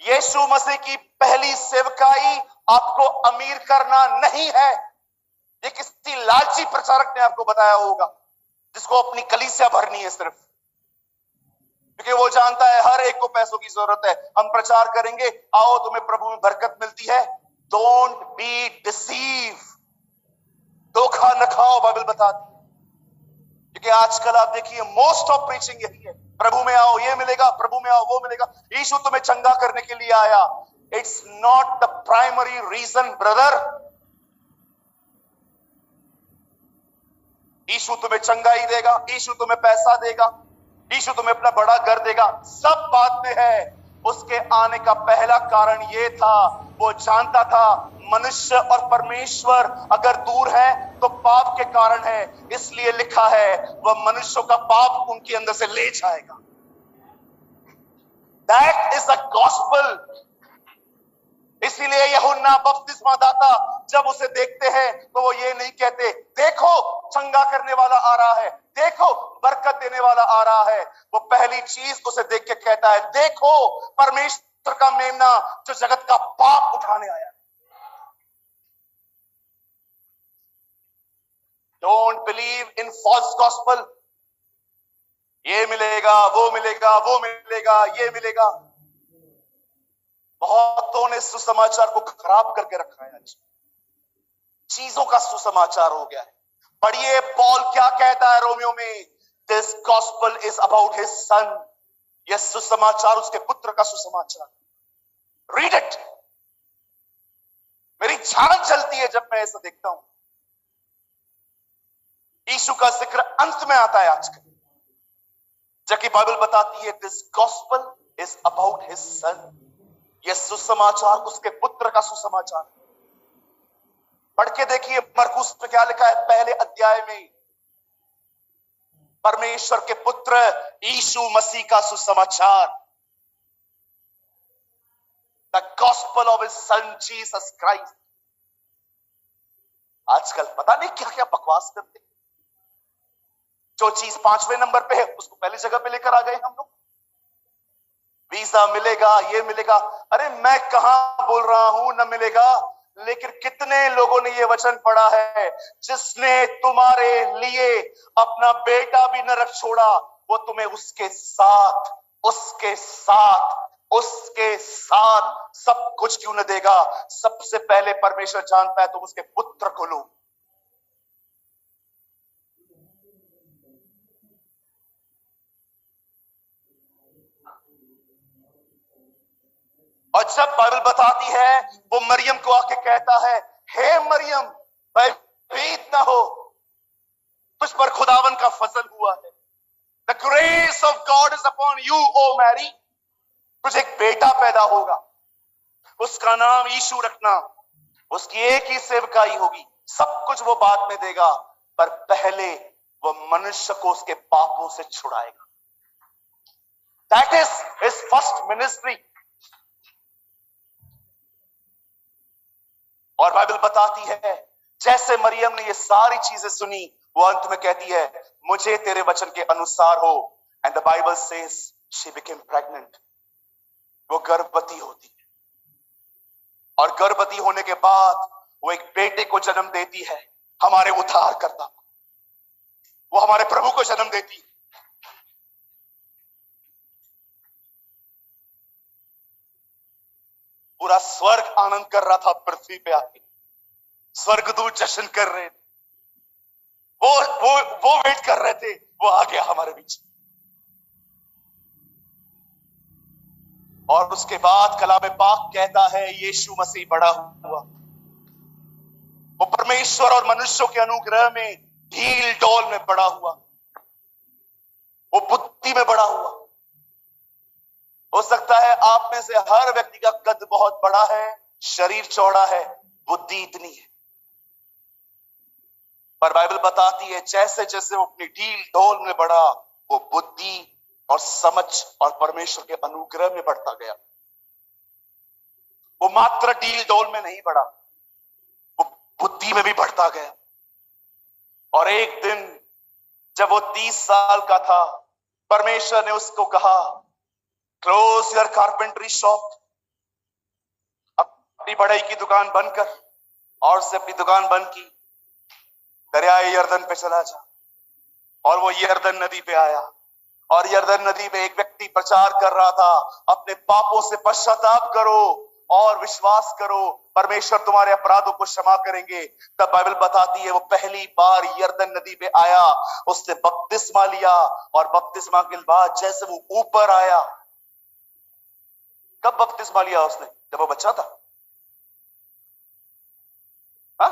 यीशु मसीह की पहली सेवकाई आपको अमीर करना नहीं है। ये किसी लालची प्रचारक ने आपको बताया होगा जिसको अपनी कलीसिया भरनी है सिर्फ, क्योंकि वो जानता है हर एक को पैसों की जरूरत है। हम प्रचार करेंगे आओ तुम्हें प्रभु में बरकत मिलती है। डोंट बी डिसीव, धोखा न खाओ, बाइबल बताती है। क्योंकि आजकल आप देखिए मोस्ट ऑफ प्रीचिंग यही है, प्रभु में आओ ये मिलेगा, प्रभु में आओ वो मिलेगा, यीशु तुम्हें चंगा करने के लिए आया। It's not the primary reason brother. Yeshu तुम्हें चंगाई देगा, यीशु तुम्हें पैसा देगा, यीशु तुम्हें अपना बड़ा घर देगा, सब बात में है। उसके आने का पहला कारण ये था, वो जानता था मनुष्य और परमेश्वर अगर दूर है तो पाप के कारण है, इसलिए लिखा है वह मनुष्यों का पाप उनके अंदर से ले जाएगा। That is the gospel. इसीलिए यूहन्ना बपतिस्मा दाता जब उसे देखते हैं तो वो ये नहीं कहते देखो चंगा करने वाला आ रहा है, देखो बरकत देने वाला आ रहा है। वो पहली चीज उसे देख के कहता है देखो परमेश्वर का मेमना जो जगत का पाप उठाने आया। Don't believe in false gospel. ये मिलेगा वो मिलेगा, वो मिलेगा ये मिलेगा। बहुतों ने सुसमाचार को खराब करके रखा है, आज चीजों का सुसमाचार हो गया है। पढ़िए पॉल क्या कहता है रोमियो में, this gospel is about his son. यह सुसमाचार उसके पुत्र का सुसमाचार। Read it. मेरी जान जलती है जब मैं ऐसा देखता हूं। यीशु का जिक्र अंत में आता है आजकल, जबकि बाइबल बताती है this gospel is about his son. यह सुसमाचार उसके पुत्र का सुसमाचार। पढ़ के देखिए मरकुस में क्या लिखा है पहले अध्याय में, परमेश्वर के पुत्र यीशु मसीह का सुसमाचार। The gospel of his son Jesus Christ. आजकल पता नहीं क्या क्या बकवास करते, जो चीज 5वें नंबर पे है उसको पहली जगह पे लेकर आ गए हम लोग। वीजा मिलेगा, ये मिलेगा। अरे मैं कहां बोल रहा हूं न मिलेगा, लेकिन कितने लोगों ने ये वचन पढ़ा है, जिसने तुम्हारे लिए अपना बेटा भी न रख छोड़ा वो तुम्हें उसके साथ उसके साथ सब कुछ क्यों न देगा। सबसे पहले परमेश्वर जानता है तुम उसके पुत्र को लो। और जब बाइबल बताती है वो मरियम को आके कहता है, हे मरियम भयभीत ना हो, तुझ पर खुदावन का फजल हुआ है। The grace of God is upon you O Mary. तुझे एक बेटा पैदा होगा, उसका नाम यीशु रखना, उसकी एक ही सेवकाई होगी, सब कुछ वो बाद में देगा, पर पहले वो मनुष्य को उसके पापों से छुड़ाएगा। That is his first ministry. और बाइबल बताती है जैसे मरियम ने ये सारी चीजें सुनी, वो अंत में कहती है मुझे तेरे वचन के अनुसार हो। And the Bible says she became pregnant. वो गर्भवती होती है और गर्भवती होने के बाद वो एक बेटे को जन्म देती है, हमारे उद्धारकर्ता। वो हमारे प्रभु को जन्म देती है। पूरा स्वर्ग आनंद कर रहा था पृथ्वी पे आके, स्वर्गदूत जश्न कर रहे थे, वो वेट कर रहे थे, वो आ गया हमारे बीच। और उसके बाद कलाम पाक कहता है यीशु मसीह बड़ा हुआ। वो परमेश्वर और मनुष्यों के अनुग्रह में ढील डोल में बड़ा हुआ, वो बुद्धि में बड़ा हुआ। हो सकता है आप में से हर व्यक्ति का कद बहुत बड़ा है, शरीर चौड़ा है, बुद्धि इतनी है, पर बाइबल बताती है जैसे जैसे वो अपनी ढील डोल में बढ़ा, वो बुद्धि और समझ और परमेश्वर के अनुग्रह में बढ़ता गया। वो मात्र ढील डोल में नहीं बढ़ा, वो बुद्धि में भी बढ़ता गया। और एक दिन जब वो 30 साल का था, परमेश्वर ने उसको कहा क्लोज योर कारपेंटरी शॉप, अपनी बढ़ई की दुकान बंद कर, और उससे अपनी दुकान बंद की, दरियाए यर्दन पे चला जा। और वो यर्दन नदी पे आया, और यर्दन नदी पे एक व्यक्ति प्रचार कर रहा था अपने पापों से पश्चाताप करो और विश्वास करो, परमेश्वर तुम्हारे अपराधों को क्षमा करेंगे। तब बाइबल बताती है वो पहली बार यर्दन नदी पे आया, उसने बपतिस्मा लिया, और बपतिस्मा के बाद जैसे वो ऊपर आया, कब बपतिस्मा लिया उसने? जब वो बच्चा था। हाँ,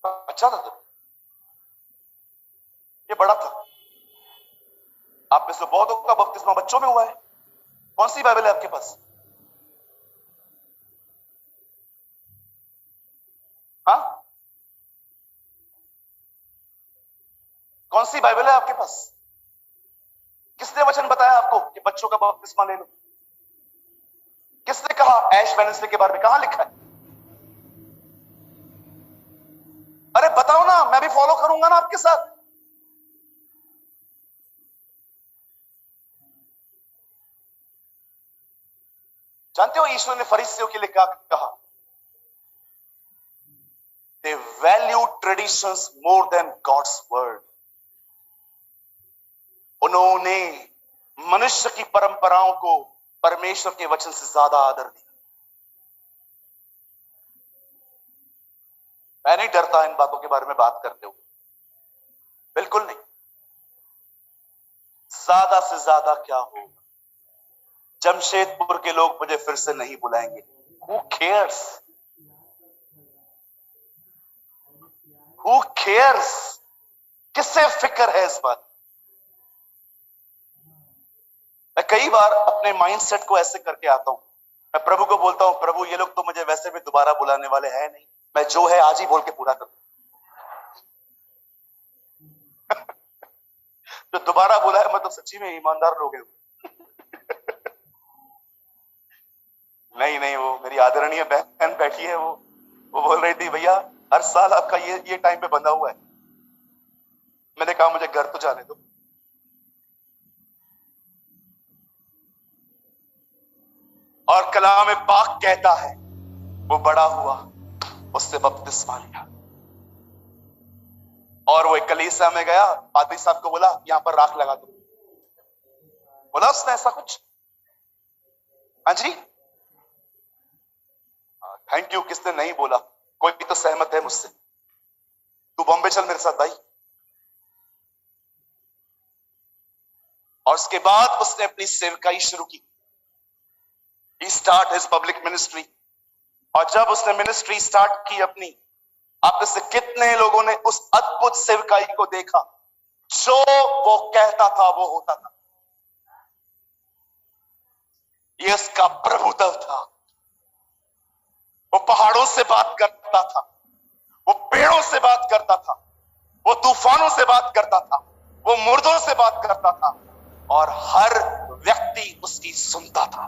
बच्चा था तो ये बड़ा था। आप में से बहुतों का बपतिस्मा बच्चों में हुआ है। कौन सी बाइबल है आपके पास? हाँ, कौन सी बाइबल है आपके पास? किसने वचन बताया आपको कि बच्चों का बपतिस्मा ले लो? किसने कहा ऐश वेडनेसडे के बारे में? कहां लिखा है? अरे बताओ ना, मैं भी फॉलो करूंगा ना आपके साथ। जानते हो ईश्वर ने फरीसियों के लिए क्या कहा? They value traditions more than God's word. उन्होंने मनुष्य की परंपराओं को परमेश्वर के वचन से ज्यादा आदर दिया। मैं नहीं डरता इन बातों के बारे में बात करते हुए, बिल्कुल नहीं। ज्यादा से ज्यादा क्या होगा, जमशेदपुर के लोग मुझे फिर से नहीं बुलाएंगे। Who cares? Who cares? किससे फिक्र है इस बात? मैं कई बार अपने माइंडसेट को ऐसे करके आता हूं, मैं प्रभु को बोलता हूं प्रभु ये लोग तो मुझे वैसे भी दोबारा बुलाने वाले हैं नहीं, मैं जो है आज ही बोल के पूरा करूं। जो दोबारा बुला है मतलब सच्ची में ईमानदार लोग हैं। नहीं नहीं, वो मेरी आदरणीय बहन बैठी है, वो बोल रही थी भैया हर साल आपका ये टाइम पे बंधा हुआ है। मैंने कहा मुझे घर तो जाने दो। और कलाम पाक कहता है वो बड़ा हुआ, उससे बपतिस्मा लिया, और वो एक कलीसिया में गया, पादरी साहब को बोला यहां पर राख लगा दो। बोला उसने ऐसा कुछ? हाँ जी, थैंक यू। किसने नहीं बोला? कोई तो सहमत है मुझसे। तू बॉम्बे चल मेरे साथ भाई। और उसके बाद उसने अपनी सेवकाई शुरू की। He start his public ministry। और जब उसने मिनिस्ट्री स्टार्ट की अपनी, आप में से कितने लोगों ने उस अद्भुत सेवकाई को देखा? जो वो कहता था वो होता था। ये उसका प्रभुत्व था। वो पहाड़ों से बात करता था, वो पेड़ों से बात करता था, वो तूफानों से बात करता था, वो मुर्दों से बात करता था, और हर व्यक्ति उसकी सुनता था।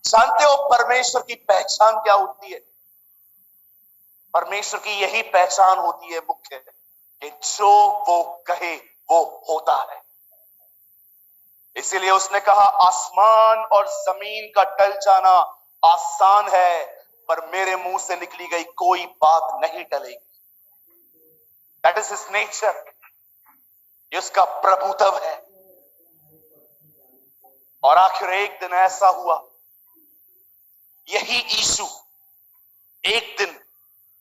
जानते हो परमेश्वर की पहचान क्या होती है? परमेश्वर की यही पहचान होती है मुख्य, कि जो वो कहे वो होता है। इसीलिए उसने कहा, आसमान और जमीन का टल जाना आसान है, पर मेरे मुंह से निकली गई कोई बात नहीं टलेगी। That is his nature. ये उसका प्रभुत्व है। और आखिर एक दिन ऐसा हुआ, यही यीशु एक दिन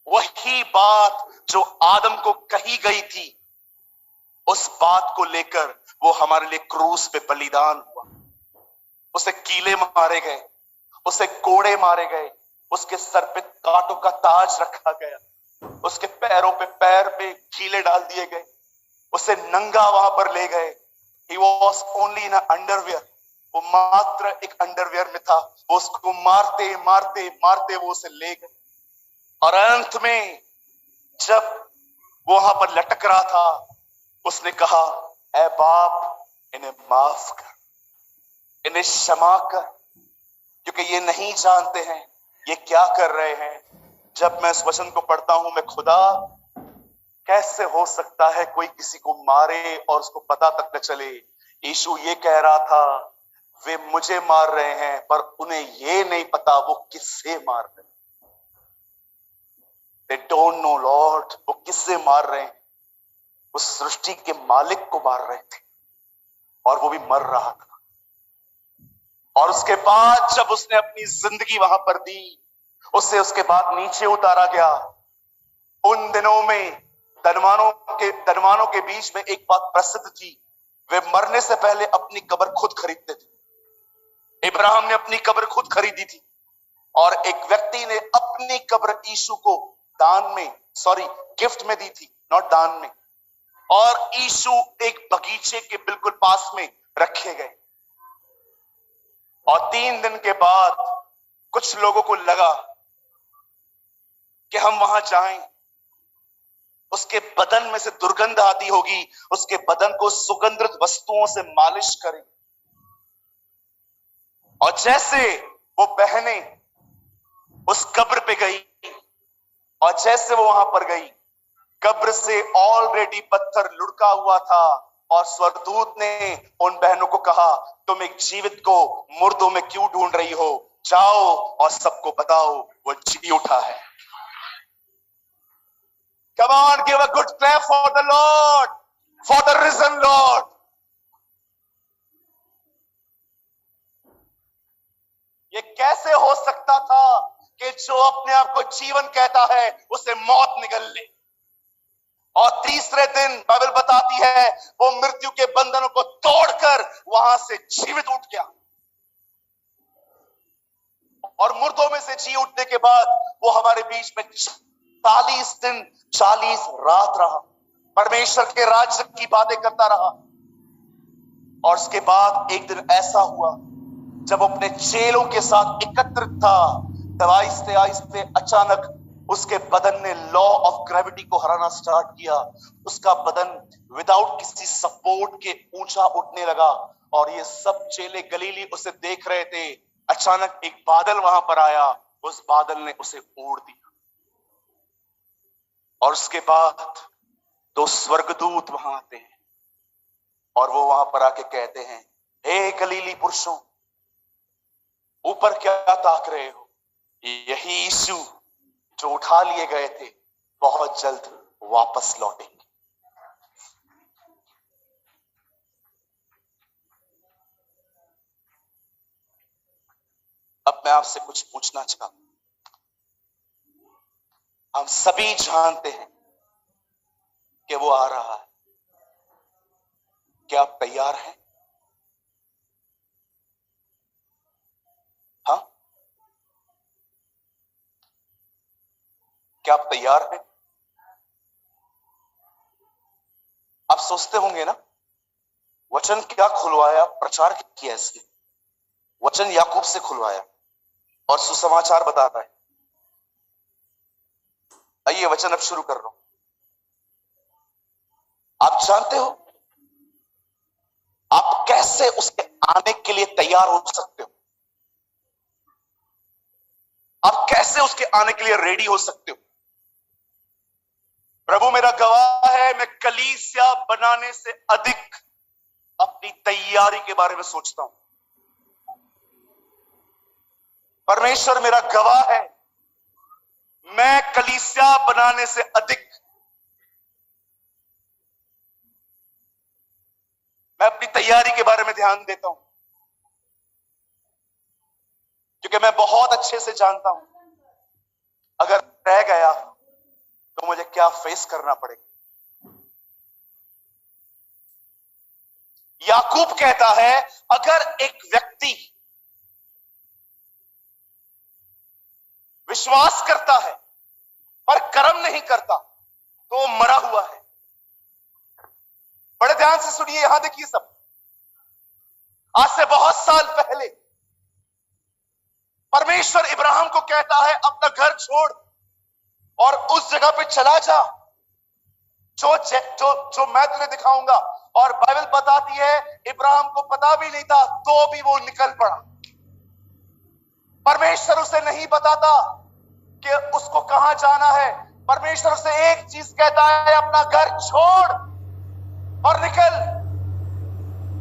वही बात जो आदम को कही गई थी, उस बात को लेकर वो हमारे लिए क्रूस पे बलिदान हुआ। उसे कीले मारे गए, उसे कोड़े मारे गए, उसके सर पे कांटों का ताज रखा गया, उसके पैरों पे पैर पे कीले डाल दिए गए, उसे नंगा वहां पर ले गए। He was only in a underwear। वो मात्र एक अंडरवियर में था। वो उसको मारते मारते मारते वो उसे ले गए। और अंत में जब वो वहां पर लटक रहा था, उसने कहा, ऐ बाप, इन्हें माफ कर, इन्हें क्षमा कर, क्योंकि ये नहीं जानते हैं ये क्या कर रहे हैं। जब मैं इस वचन को पढ़ता हूं, मैं खुदा, कैसे हो सकता है कोई किसी को मारे और उसको पता तक न चले? यीशु ये कह रहा था, वे मुझे मार रहे हैं पर उन्हें ये नहीं पता वो किससे मार रहे हैं। They don't know Lord, वो किससे मार रहे हैं? उस सृष्टि के मालिक को मार रहे थे, और वो भी मर रहा था। और उसके बाद जब उसने अपनी जिंदगी वहां पर दी, उससे उसके बाद नीचे उतारा गया। उन दिनों में धनवानों के बीच में एक बात प्रसिद्ध थी, वे मरने से पहले अपनी कब्र खुद खरीदते थे। इब्राहिम ने अपनी कब्र खुद खरीदी थी, और एक व्यक्ति ने अपनी कब्र यीशु को गिफ्ट में दी थी, नॉट दान में। और यीशु एक बगीचे के बिल्कुल पास में रखे गए। और 3 दिन के बाद कुछ लोगों को लगा कि हम वहां जाएं, उसके बदन में से दुर्गंध आती होगी, उसके बदन को सुगंधित वस्तुओं से मालिश करें। और जैसे वो बहने उस कब्र पे गई, और जैसे वो वहां पर गई, कब्र से ऑलरेडी पत्थर लुढ़का हुआ था, और स्वर्गदूत ने उन बहनों को कहा, तुम एक जीवित को मुर्दों में क्यों ढूंढ रही हो? जाओ और सबको बताओ वो जी उठा है। Come on, give a good clap for the Lord, for the risen Lord। ये कैसे हो सकता था कि जो अपने आप को जीवन कहता है उसे मौत निगल ले? और तीसरे दिन बाइबल बताती है वो मृत्यु के बंधनों को तोड़कर वहां से जीवित उठ गया। और मुर्दों में से जी उठने के बाद वो हमारे बीच में 40 दिन 40 रात रहा, परमेश्वर के राज्य की बातें करता रहा। और उसके बाद एक दिन ऐसा हुआ, जब अपने चेलों के साथ एकत्रित था, तब आहिस्ते आहिस्ते अचानक उसके बदन ने लॉ ऑफ ग्रेविटी को हराना स्टार्ट किया। उसका बदन विदाउट किसी सपोर्ट के ऊंचा उठने लगा, और ये सब चेले गलीली उसे देख रहे थे। अचानक एक बादल वहां पर आया, उस बादल ने उसे ओढ़ दिया। और उसके बाद 2 स्वर्गदूत वहां आते हैं, और वो वहां पर आके कहते हैं, हे गलीली पुरुषों, ऊपर क्या ताक रहे हो? यही यीशु जो उठा लिए गए थे बहुत जल्द वापस लौटेंगे। अब मैं आपसे कुछ पूछना चाहता हूं। हम सभी जानते हैं कि वो आ रहा है। क्या आप तैयार हैं? हाँ, क्या आप तैयार हैं? आप सोचते होंगे ना, वचन क्या खुलवाया, प्रचार किया इसने। वचन याकूब से खुलवाया और सुसमाचार बता रहा है। आइए वचन अब शुरू कर रहा हूं। आप जानते हो आप कैसे उसके आने के लिए तैयार हो सकते हो? आप कैसे उसके आने के लिए रेडी हो सकते हो? प्रभु मेरा गवाह है, मैं कलीसिया बनाने से अधिक अपनी तैयारी के बारे में सोचता हूं। परमेश्वर मेरा गवाह है, मैं कलीसिया बनाने से अधिक मैं अपनी तैयारी के बारे में ध्यान देता हूं, क्योंकि मैं बहुत अच्छे से जानता हूं अगर रह गया तो मुझे क्या फेस करना पड़ेगा। याकूब कहता है, अगर एक व्यक्ति विश्वास करता है पर कर्म नहीं करता तो वो मरा हुआ है। बड़े ध्यान से सुनिए, यहां देखिए सब। आज से बहुत साल पहले परमेश्वर इब्राहिम को कहता है, अपना घर छोड़ और उस जगह पे चला जा जो जो जो मैं तुझे दिखाऊंगा। और बाइबल बताती है इब्राहिम को पता भी नहीं था तो भी वो निकल पड़ा। परमेश्वर उसे नहीं बताता कि उसको कहां जाना है। परमेश्वर उसे एक चीज कहता है, अपना घर छोड़ और निकल।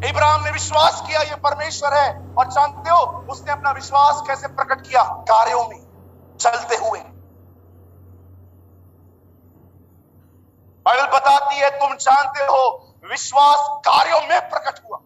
इब्राहिम ने विश्वास किया ये परमेश्वर है, और जानते हो उसने अपना विश्वास कैसे प्रकट किया? कार्यों में, चलते हुए। बाइबल बताती है, तुम जानते हो विश्वास कार्यों में प्रकट हुआ।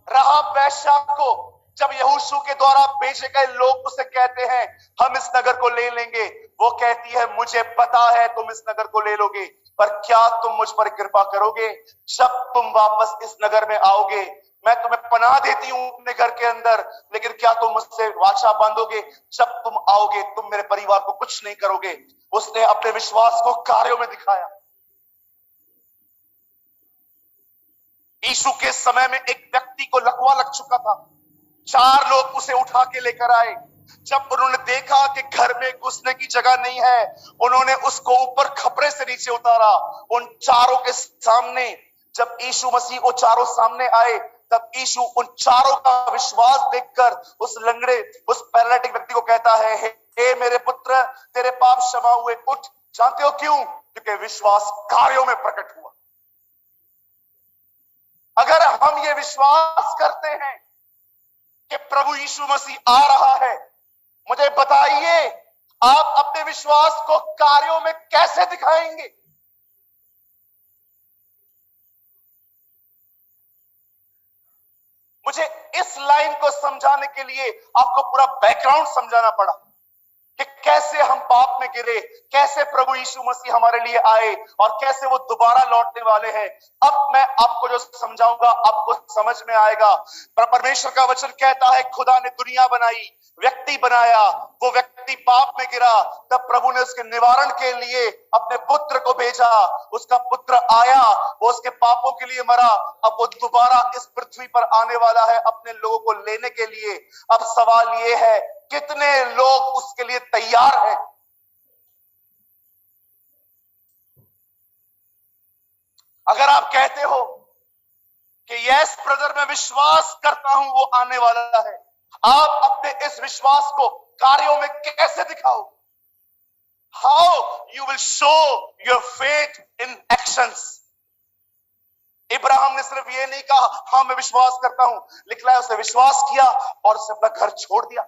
राहाब वेश्या को जब यहोशू के द्वारा भेजे गए लोग उसे कहते हैं हम इस नगर को ले लेंगे, वो कहती है मुझे पता है तुम इस नगर को ले लोगे, पर क्या तुम मुझ पर कृपा करोगे? जब तुम वापस इस नगर में आओगे मैं तुम्हें पनाह देती हूं अपने घर के अंदर, लेकिन क्या तुम मुझसे वाचा बांधोगे? जब तुम आओगे तुम मेरे परिवार को कुछ नहीं करोगे। उसने अपने विश्वास को कार्यों में दिखाया। यीशु के समय में एक व्यक्ति को लकवा लग चुका था। 4 लोग उसे उठा के लेकर आए। जब उन्होंने देखा कि घर में घुसने की जगह नहीं है, उन्होंने उसको ऊपर खपरे से नीचे उतारा। उन चारों के सामने जब यीशु मसीह वो चारों सामने आए, तब यीशु उन चारों का विश्वास देखकर उस लंगड़े, उस पैरालिटिक व्यक्ति को कहता है, हे मेरे पुत्र, तेरे पाप क्षमा हुए, उठ। जानते हो क्यों? क्योंकि विश्वास कार्यों में प्रकट हुआ। अगर हम ये विश्वास करते हैं कि प्रभु यीशु मसीह आ रहा है, मुझे बताइए आप अपने विश्वास को कार्यों में कैसे दिखाएंगे? मुझे इस लाइन को समझाने के लिए आपको पूरा बैकग्राउंड समझाना पड़ा कि कैसे हम पाप में गिरे, कैसे प्रभु यीशु मसीह हमारे लिए आए और कैसे वो दोबारा लौटने वाले हैं। अब मैं आपको जो समझाऊंगा आपको समझ में आएगा। पर परमेश्वर का वचन कहता है, खुदा ने दुनिया बनाई, व्यक्ति बनाया, वो व्यक्ति पाप में गिरा, तब प्रभु ने उसके निवारण के लिए अपने पुत्र को भेजा। उसका पुत्र आया, वो उसके पापों के लिए मरा, अब वो दोबारा इस पृथ्वी पर आने वाला है अपने लोगों को लेने के लिए। अब सवाल ये है, कितने लोग उसके लिए तैयार हैं? अगर आप कहते हो कि यस ब्रदर मैं विश्वास करता हूं वो आने वाला है, आप अपने इस विश्वास को कार्यों में कैसे दिखाओ? How you will show your faith in actions. Ibrahim ने सिर्फ ये नहीं कहा हाँ मैं विश्वास करता हूं, लिखा है उसने विश्वास किया और उसने अपना घर छोड़ दिया।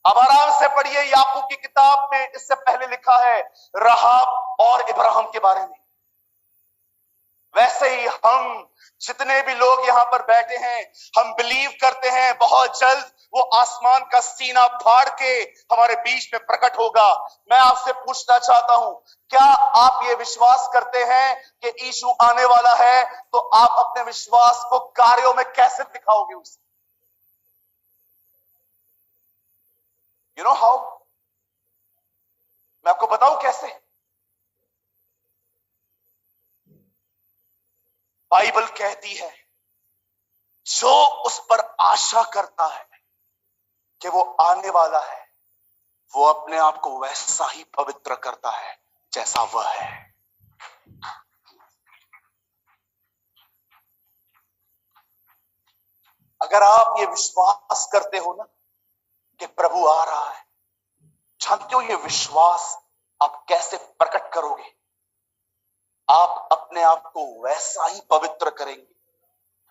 अब आराम से पढ़िए याकूब की किताब में, इससे पहले लिखा है राहाब और इब्राहिम के बारे में। वैसे ही हम जितने भी लोग यहाँ पर बैठे हैं, हम बिलीव करते हैं बहुत जल्द वो आसमान का सीना फाड़ के हमारे बीच में प्रकट होगा। मैं आपसे पूछना चाहता हूं, क्या आप ये विश्वास करते हैं कि यीशु आने वाला है? तो आप अपने विश्वास को कार्यों में कैसे दिखाओगे उसे? You know how? मैं आपको बताऊं कैसे। बाइबल कहती है जो उस पर आशा करता है कि वो आने वाला है, वो अपने आप को वैसा ही पवित्र करता है जैसा वह है। अगर आप ये विश्वास करते हो ना कि प्रभु आ रहा है, जानते हो ये विश्वास आप कैसे प्रकट करोगे? आप अपने आप को वैसा ही पवित्र करेंगे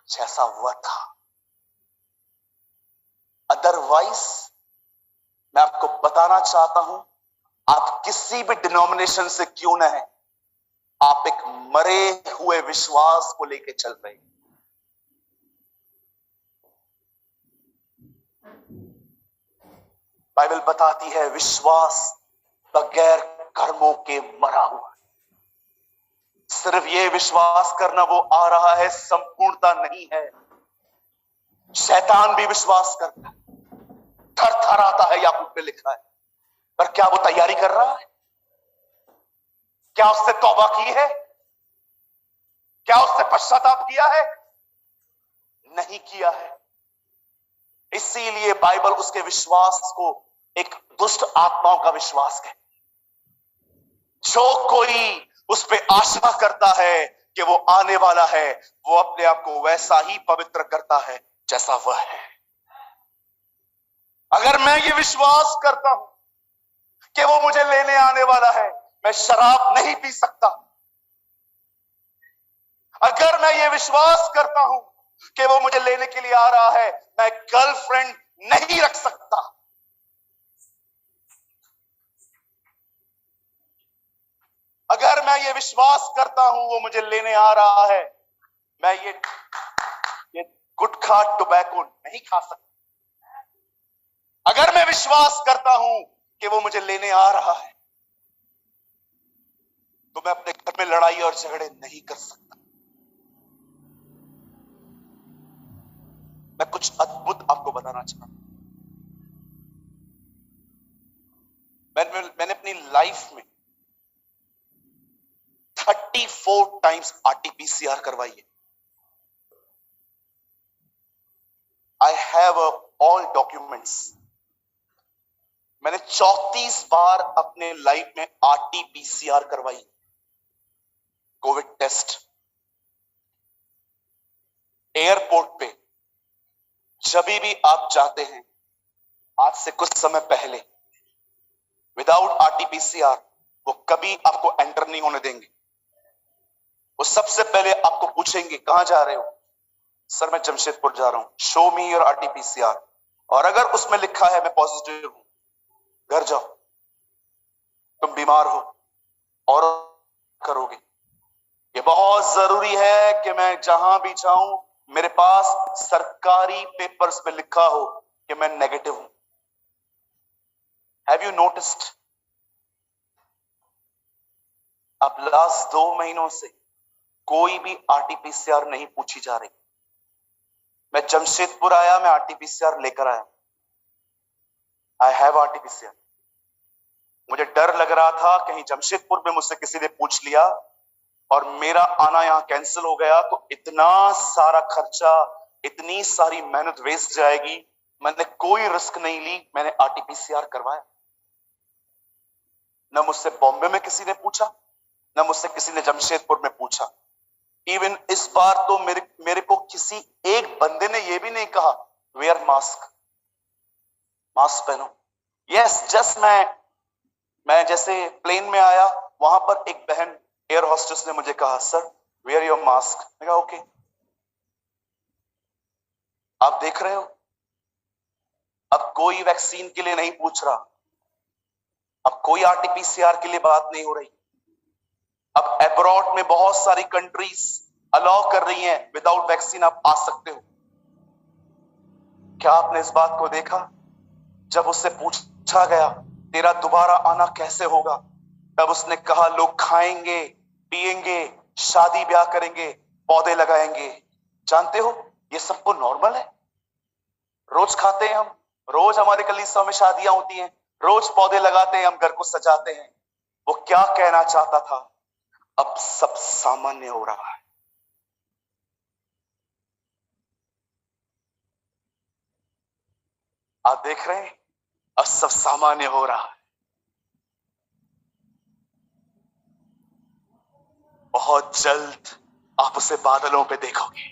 जैसा वह था। अदरवाइज मैं आपको बताना चाहता हूं, आप किसी भी डिनोमिनेशन से क्यों ना है, आप एक मरे हुए विश्वास को लेके चल रहे हैं। बाइबल बताती है विश्वास बगैर कर्मों के मरा हुआ। सिर्फ ये विश्वास करना वो आ रहा है संपूर्णता नहीं है। शैतान भी विश्वास करता है, थर थर आता है, याकूब में लिखा है, पर क्या वो तैयारी कर रहा है? क्या उसने तौबा की है? क्या उसने पश्चाताप किया है? नहीं किया है। इसीलिए बाइबल उसके विश्वास को एक दुष्ट आत्माओं का विश्वास है। जो कोई उस पे आशा करता है कि वो आने वाला है, वो अपने आप को वैसा ही पवित्र करता है जैसा वह है। अगर मैं ये विश्वास करता हूं कि वो मुझे लेने आने वाला है, मैं शराब नहीं पी सकता। अगर मैं ये विश्वास करता हूं कि वो मुझे लेने के लिए आ रहा है, मैं गर्लफ्रेंड नहीं रख सकता। अगर मैं ये विश्वास करता हूं वो मुझे लेने आ रहा है, मैं ये गुटखा टोबैको नहीं खा सकता। अगर मैं विश्वास करता हूं कि वो मुझे लेने आ रहा है, तो मैं अपने घर में लड़ाई और झगड़े नहीं कर सकता। मैं कुछ अद्भुत आपको बताना चाहता हूं। मैंने अपनी लाइफ में 34 टाइम्स आरटीपीसीआर करवाई है। I have all documents. मैंने 34 बार अपने लाइफ में आरटीपीसीआर करवाई, कोविड टेस्ट। एयरपोर्ट पे जब भी आप जाते हैं, आज से कुछ समय पहले, विदाउट आरटीपीसीआर वो कभी आपको एंटर नहीं होने देंगे। वो सबसे पहले आपको पूछेंगे कहां जा रहे हो? सर मैं जमशेदपुर जा रहा हूं। Show me your RTPCR. और अगर उसमें लिखा है मैं पॉजिटिव हूं, घर जाओ। तुम बीमार हो और करोगे। ये बहुत जरूरी है कि मैं जहां भी जाऊं मेरे पास सरकारी पेपर्स में लिखा हो कि मैं नेगेटिव हूं। Have you noticed? अब लास्ट 2 महीनों से कोई भी आरटीपीसीआर नहीं पूछी जा रही। मैं जमशेदपुर आया, मैं आरटीपीसीआर लेकर आया। I have RTPCR. मुझे डर लग रहा था कहीं जमशेदपुर में मुझसे किसी ने पूछ लिया और मेरा आना यहां कैंसिल हो गया तो इतना सारा खर्चा, इतनी सारी मेहनत वेस्ट जाएगी। मैंने कोई रिस्क नहीं ली, मैंने आरटीपीसीआर करवाया। न मुझसे बॉम्बे में किसी ने पूछा, न मुझसे किसी ने जमशेदपुर में पूछा। इवन इस बार तो मेरे को किसी एक बंदे ने यह भी नहीं कहा वेयर मास्क, मास्क पहनो। यस, जस्ट मैं जैसे प्लेन में आया, वहां पर एक बहन एयर होस्टेस ने मुझे कहा सर वेयर योर मास्क। मैं कहा ओके। आप देख रहे हो, अब कोई वैक्सीन के लिए नहीं पूछ रहा, अब कोई आरटीपीसीआर के लिए बात नहीं हो रही। अब अब्रॉड में बहुत सारी कंट्रीज अलाउ कर रही हैं, विदाउट वैक्सीन आप आ सकते हो। क्या आपने इस बात को देखा? जब उससे पूछा गया तेरा दोबारा आना कैसे होगा, तब उसने कहा लोग खाएंगे, पिएंगे, शादी ब्याह करेंगे, पौधे लगाएंगे। जानते हो ये सबको नॉर्मल है, रोज खाते हैं हम, रोज हमारे कलीसिया में शादियां होती हैं, रोज पौधे लगाते हैं, हम घर को सजाते हैं। वो क्या कहना चाहता था? अब सब सामान्य हो रहा है। आप देख रहे हैं, अब सब सामान्य हो रहा है। बहुत जल्द आप उसे बादलों पे देखोगे।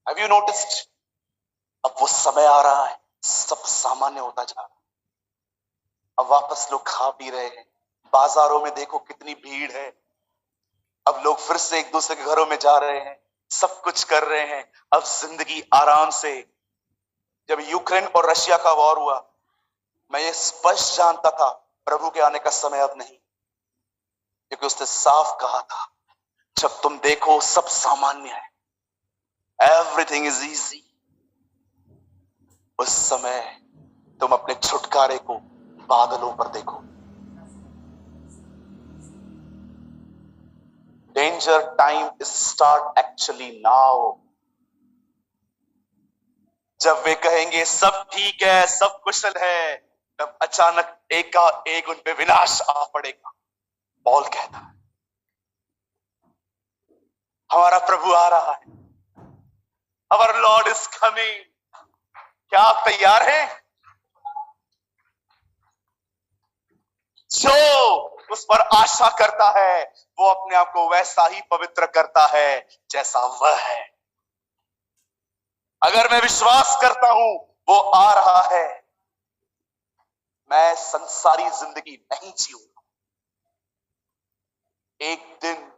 Have you noticed? अब वो समय आ रहा है, सब सामान्य होता जा रहा है। अब वापस लोग खा पी रहे हैं, बाजारों में देखो कितनी भीड़ है। अब लोग फिर से एक दूसरे के घरों में जा रहे हैं, सब कुछ कर रहे हैं। अब जिंदगी आराम से। जब यूक्रेन और रशिया का वॉर हुआ, मैं ये स्पष्ट जानता था प्रभु के आने का समय अब नहीं, क्योंकि उसने साफ कहा था जब तुम देखो सब सामान्य है, एवरीथिंग इज इजी, उस समय तुम अपने छुटकारे को बादलों पर देखो। Danger time is start actually now. जब वे कहेंगे सब ठीक है, सब कुशल है, तब अचानक एक का एक उन पे विनाश आ पड़ेगा। पॉल कहता है हमारा प्रभु आ रहा है, अवर लॉर्ड इज कमिंग। क्या आप तैयार हैं? जो उस पर आशा करता है वो अपने आप को वैसा ही पवित्र करता है जैसा वह है। अगर मैं विश्वास करता हूं वो आ रहा है, मैं संसारी जिंदगी नहीं जीऊंगा। एक दिन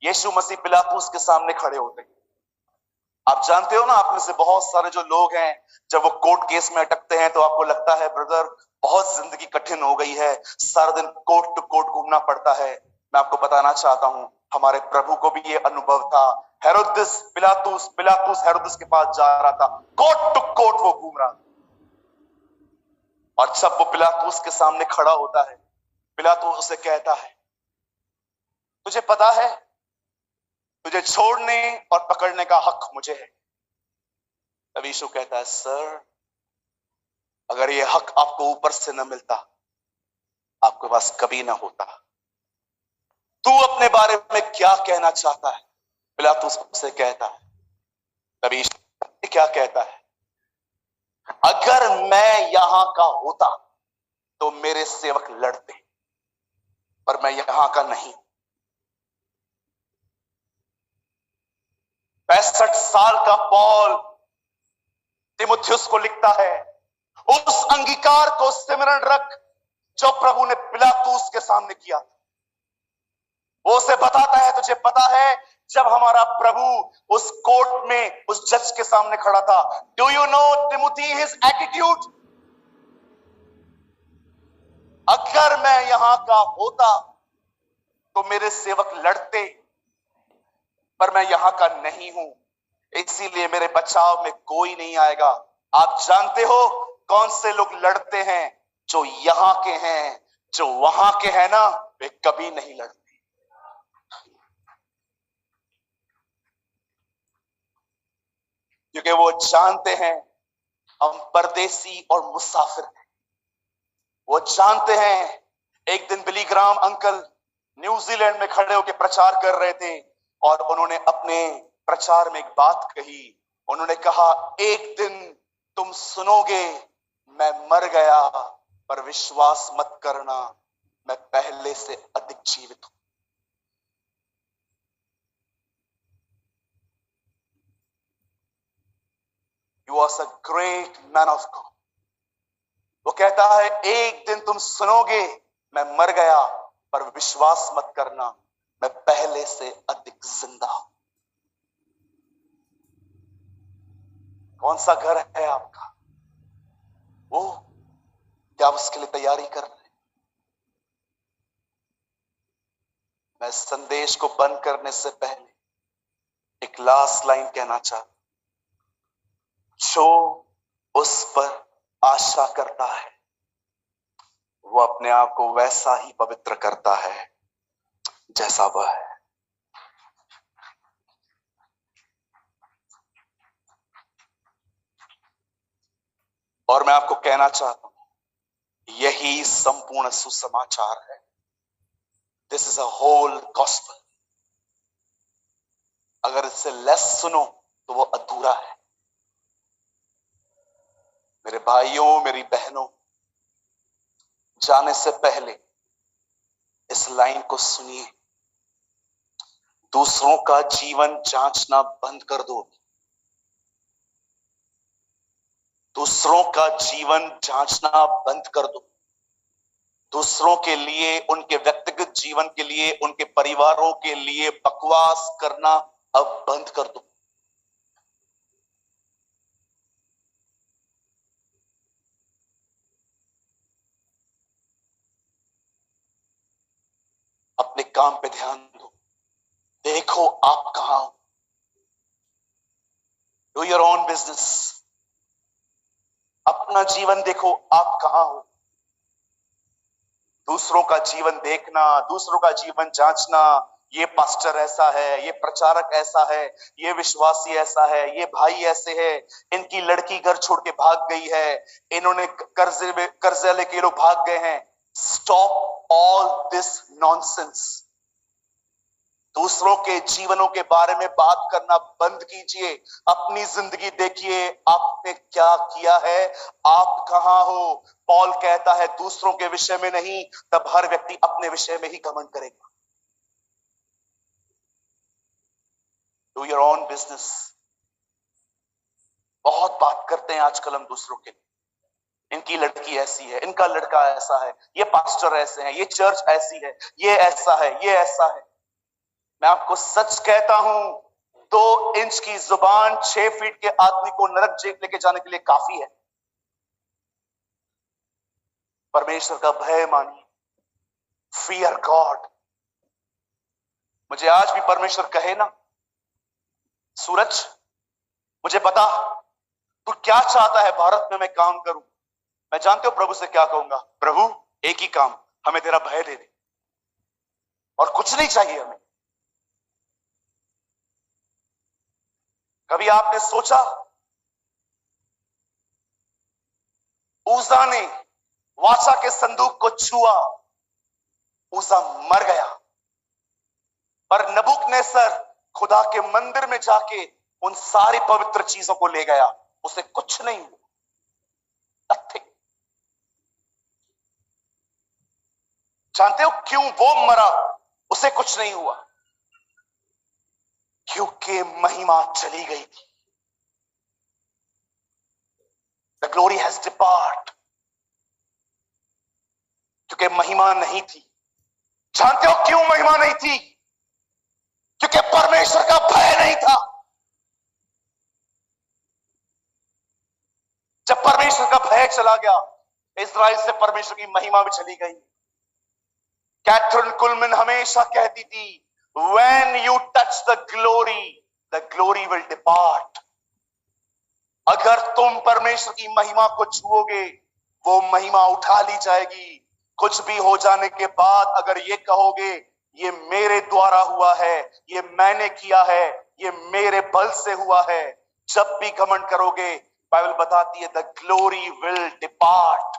यीशु मसीह पिलातुस के सामने खड़े होते हैं। आप जानते हो ना, आप में से बहुत सारे जो लोग हैं, जब वो कोर्ट केस में अटकते हैं तो आपको लगता है ब्रदर बहुत जिंदगी कठिन हो गई है, सारा दिन कोर्ट टू कोर्ट घूमना पड़ता है। मैं आपको बताना चाहता हूं हमारे प्रभु को भी ये अनुभव था। हेरोदिस पिलातुस हेरोदिस के पास जा रहा था, कोर्ट टू कोर्ट वो घूम रहा था। और जब वो पिलातुस के सामने खड़ा होता है, पिलातुस उसे कहता है तुझे पता है तुझे छोड़ने और पकड़ने का हक मुझे है। तब यीशु कहता है सर, अगर ये हक आपको ऊपर से न मिलता आपके पास कभी ना होता। तू अपने बारे में क्या कहना चाहता है? पिलातुस उसे कहता है। तब यीशु क्या कहता है? अगर मैं यहां का होता तो मेरे सेवक लड़ते, पर मैं यहां का नहीं। 65 साल का पौल तिमुथियुस को लिखता है, उस अंगीकार को सिमरण रख जो प्रभु ने पिलातुस के सामने किया। वो उसे बताता है तुझे पता है जब हमारा प्रभु उस कोर्ट में उस जज के सामने खड़ा था, do you know Timothy his attitude? अगर मैं यहां का होता तो मेरे सेवक लड़ते, पर मैं यहां का नहीं हूं, इसीलिए मेरे बचाव में कोई नहीं आएगा। आप जानते हो कौन से लोग लड़ते हैं? जो यहां के हैं। जो वहां के हैं ना, वे कभी नहीं लड़ते, क्योंकि वो जानते हैं हम परदेसी और मुसाफिर हैं। वो जानते हैं, एक दिन बिली ग्राम अंकल न्यूजीलैंड में खड़े होकर प्रचार कर रहे थे और उन्होंने अपने प्रचार में एक बात कही। उन्होंने कहा एक दिन तुम सुनोगे मैं मर गया, पर विश्वास मत करना, मैं पहले से अधिक जीवित हूं। He was a great man of God. वो कहता है एक दिन तुम सुनोगे मैं मर गया, पर विश्वास मत करना, मैं पहले से अधिक जिंदा हूं। कौन सा घर है आपका? वो क्या आप उसके लिए तैयारी कर रहे हैं? मैं संदेश को बंद करने से पहले एक लास्ट लाइन कहना चाहता हूं। जो उस पर आशा करता है वो अपने आप को वैसा ही पवित्र करता है जैसा वह है। और मैं आपको कहना चाहता हूं यही संपूर्ण सुसमाचार है। This is a whole gospel. अगर इससे लेस सुनो तो वो अधूरा है। मेरे भाइयों, मेरी बहनों, जाने से पहले इस लाइन को सुनिए। दूसरों का जीवन जांचना बंद कर दो। दूसरों का जीवन जांचना बंद कर दो। दूसरों के लिए, उनके व्यक्तिगत जीवन के लिए, उनके परिवारों के लिए बकवास करना अब बंद कर दो। अपने काम पे ध्यान दो। देखो आप कहां हो। Do your own business. अपना जीवन देखो आप कहां हो। दूसरों का जीवन देखना, दूसरों का जीवन जांचना, ये पास्टर ऐसा है, ये प्रचारक ऐसा है, ये विश्वासी ऐसा है, ये भाई ऐसे है, इनकी लड़की घर छोड़ के भाग गई है, इन्होंने कर्जे लेके लोग भाग गए हैं। Stop all this nonsense. दूसरों के जीवनों के बारे में बात करना बंद कीजिए। अपनी जिंदगी देखिए, आपने क्या किया है, आप कहां हो। पॉल कहता है दूसरों के विषय में नहीं, तब हर व्यक्ति अपने विषय में ही घमंड करेगा। Do your own business. बहुत बात करते हैं आजकल हम दूसरों के लिए। इनकी लड़की ऐसी है, इनका लड़का ऐसा है, ये पास्टर ऐसे हैं, ये चर्च ऐसी है, ये ऐसा है, ये ऐसा है। मैं आपको सच कहता हूं, 2 इंच की जुबान 6 फीट के आदमी को नरक जेल लेके जाने के लिए काफी है। परमेश्वर का भय मानिए। Fear God. मुझे आज भी परमेश्वर कहे ना, सूरज मुझे बता तू क्या चाहता है भारत में मैं काम करूं। मैं जानते हो प्रभु से क्या कहूंगा, प्रभु एक ही काम, हमें तेरा भय दे दे और कुछ नहीं चाहिए हमें। कभी आपने सोचा ऊजा ने वाचा के संदूक को छुआ, ऊजा मर गया, पर नबूकदनेस्सर खुदा के मंदिर में जाके उन सारी पवित्र चीजों को ले गया, उसे कुछ नहीं हुआ। जानते हो क्यों वो मरा, उसे कुछ नहीं हुआ? क्योंकि महिमा चली गई थी। The glory has depart. क्योंकि महिमा नहीं थी। जानते हो क्यों महिमा नहीं थी? क्योंकि परमेश्वर का भय नहीं था। जब परमेश्वर का भय चला गया, इस्राएल से परमेश्वर की महिमा भी चली गई। कैथरीन कुलमैन हमेशा कहती थी, when you touch the glory will depart। अगर तुम परमेश्वर की महिमा को छुओगे, वो महिमा उठा ली जाएगी। कुछ भी हो जाने के बाद अगर ये कहोगे ये मेरे द्वारा हुआ है, ये मैंने किया है, ये मेरे बल से हुआ है, जब भी घमंड करोगे, बाइबल बताती है द ग्लोरी विल डिपार्ट।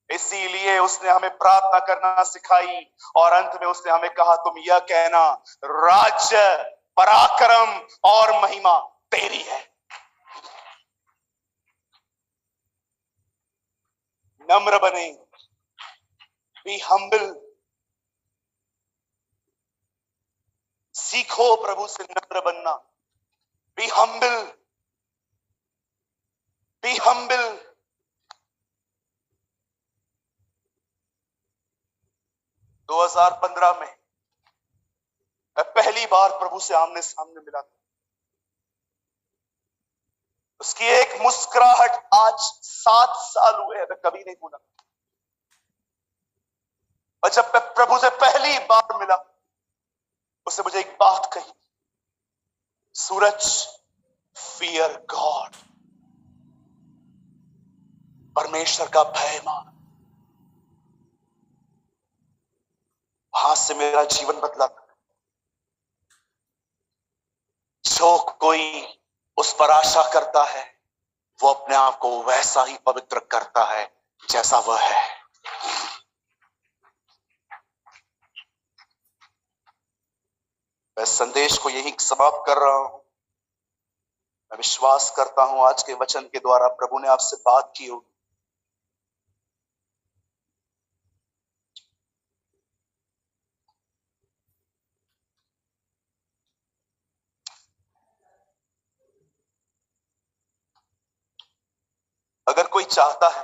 इसीलिए उसने हमें प्रार्थना करना सिखाई और अंत में उसने हमें कहा तुम यह कहना, राज्य, पराक्रम और महिमा तेरी है। नम्र बने, बी हम्बल। सीखो प्रभु से नम्र बनना। Be humble, be humble. दो 2015 में मैं पहली बार प्रभु से आमने सामने मिला था। उसकी कि एक मुस्कुराहट आज 7 साल हुए हैं, मैं कभी नहीं भूला। और जब मैं प्रभु से पहली बार मिला, उसने मुझे एक बात कही, सूरज, फियर गॉड, परमेश्वर का भय मान। वहां से मेरा जीवन बदला। जो कोई उस पर आशा करता है, वो अपने आप को वैसा ही पवित्र करता है जैसा वह है। मैं संदेश को यही समाप्त कर रहा हूं। मैं विश्वास करता हूं आज के वचन के द्वारा प्रभु ने आपसे बात की होगी। अगर कोई चाहता है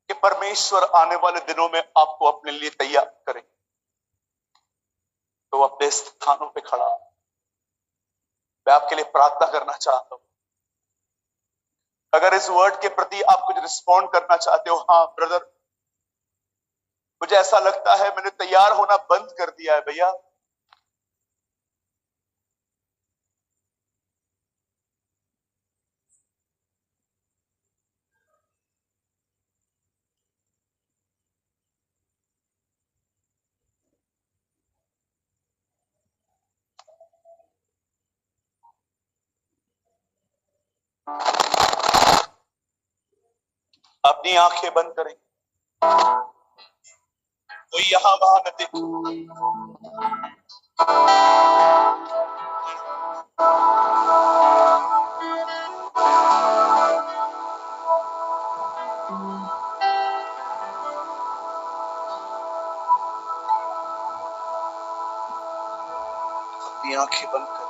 कि परमेश्वर आने वाले दिनों में आपको अपने लिए तैयार करे, तो अपने स्थानों पे खड़ा, मैं आपके लिए प्रार्थना करना चाहता हूं। अगर इस वर्ड के प्रति आप कुछ रिस्पॉन्ड करना चाहते हो, हाँ ब्रदर, मुझे ऐसा लगता है मैंने तैयार होना बंद कर दिया है भैया, अपनी आंखें बंद करें। कोई यहां वहां न देखे। अपनी आंखें बंद करें।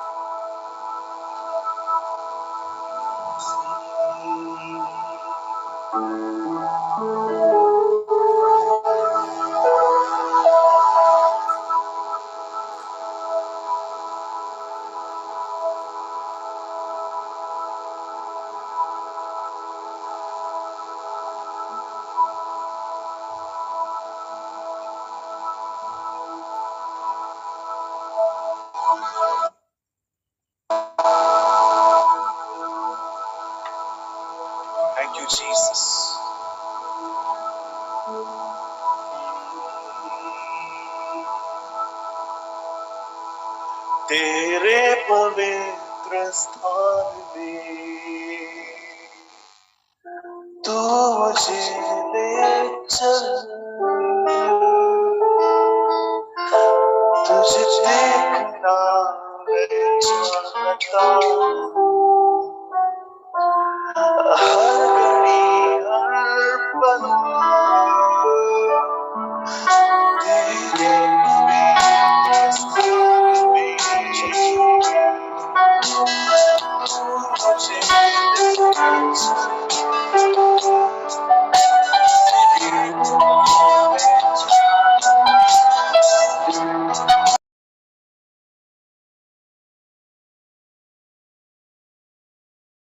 Thank you Jesus. तेरे पवित्र स्थान में तू मुझे ले चल, तुझे देखना मैं चाहता हूं।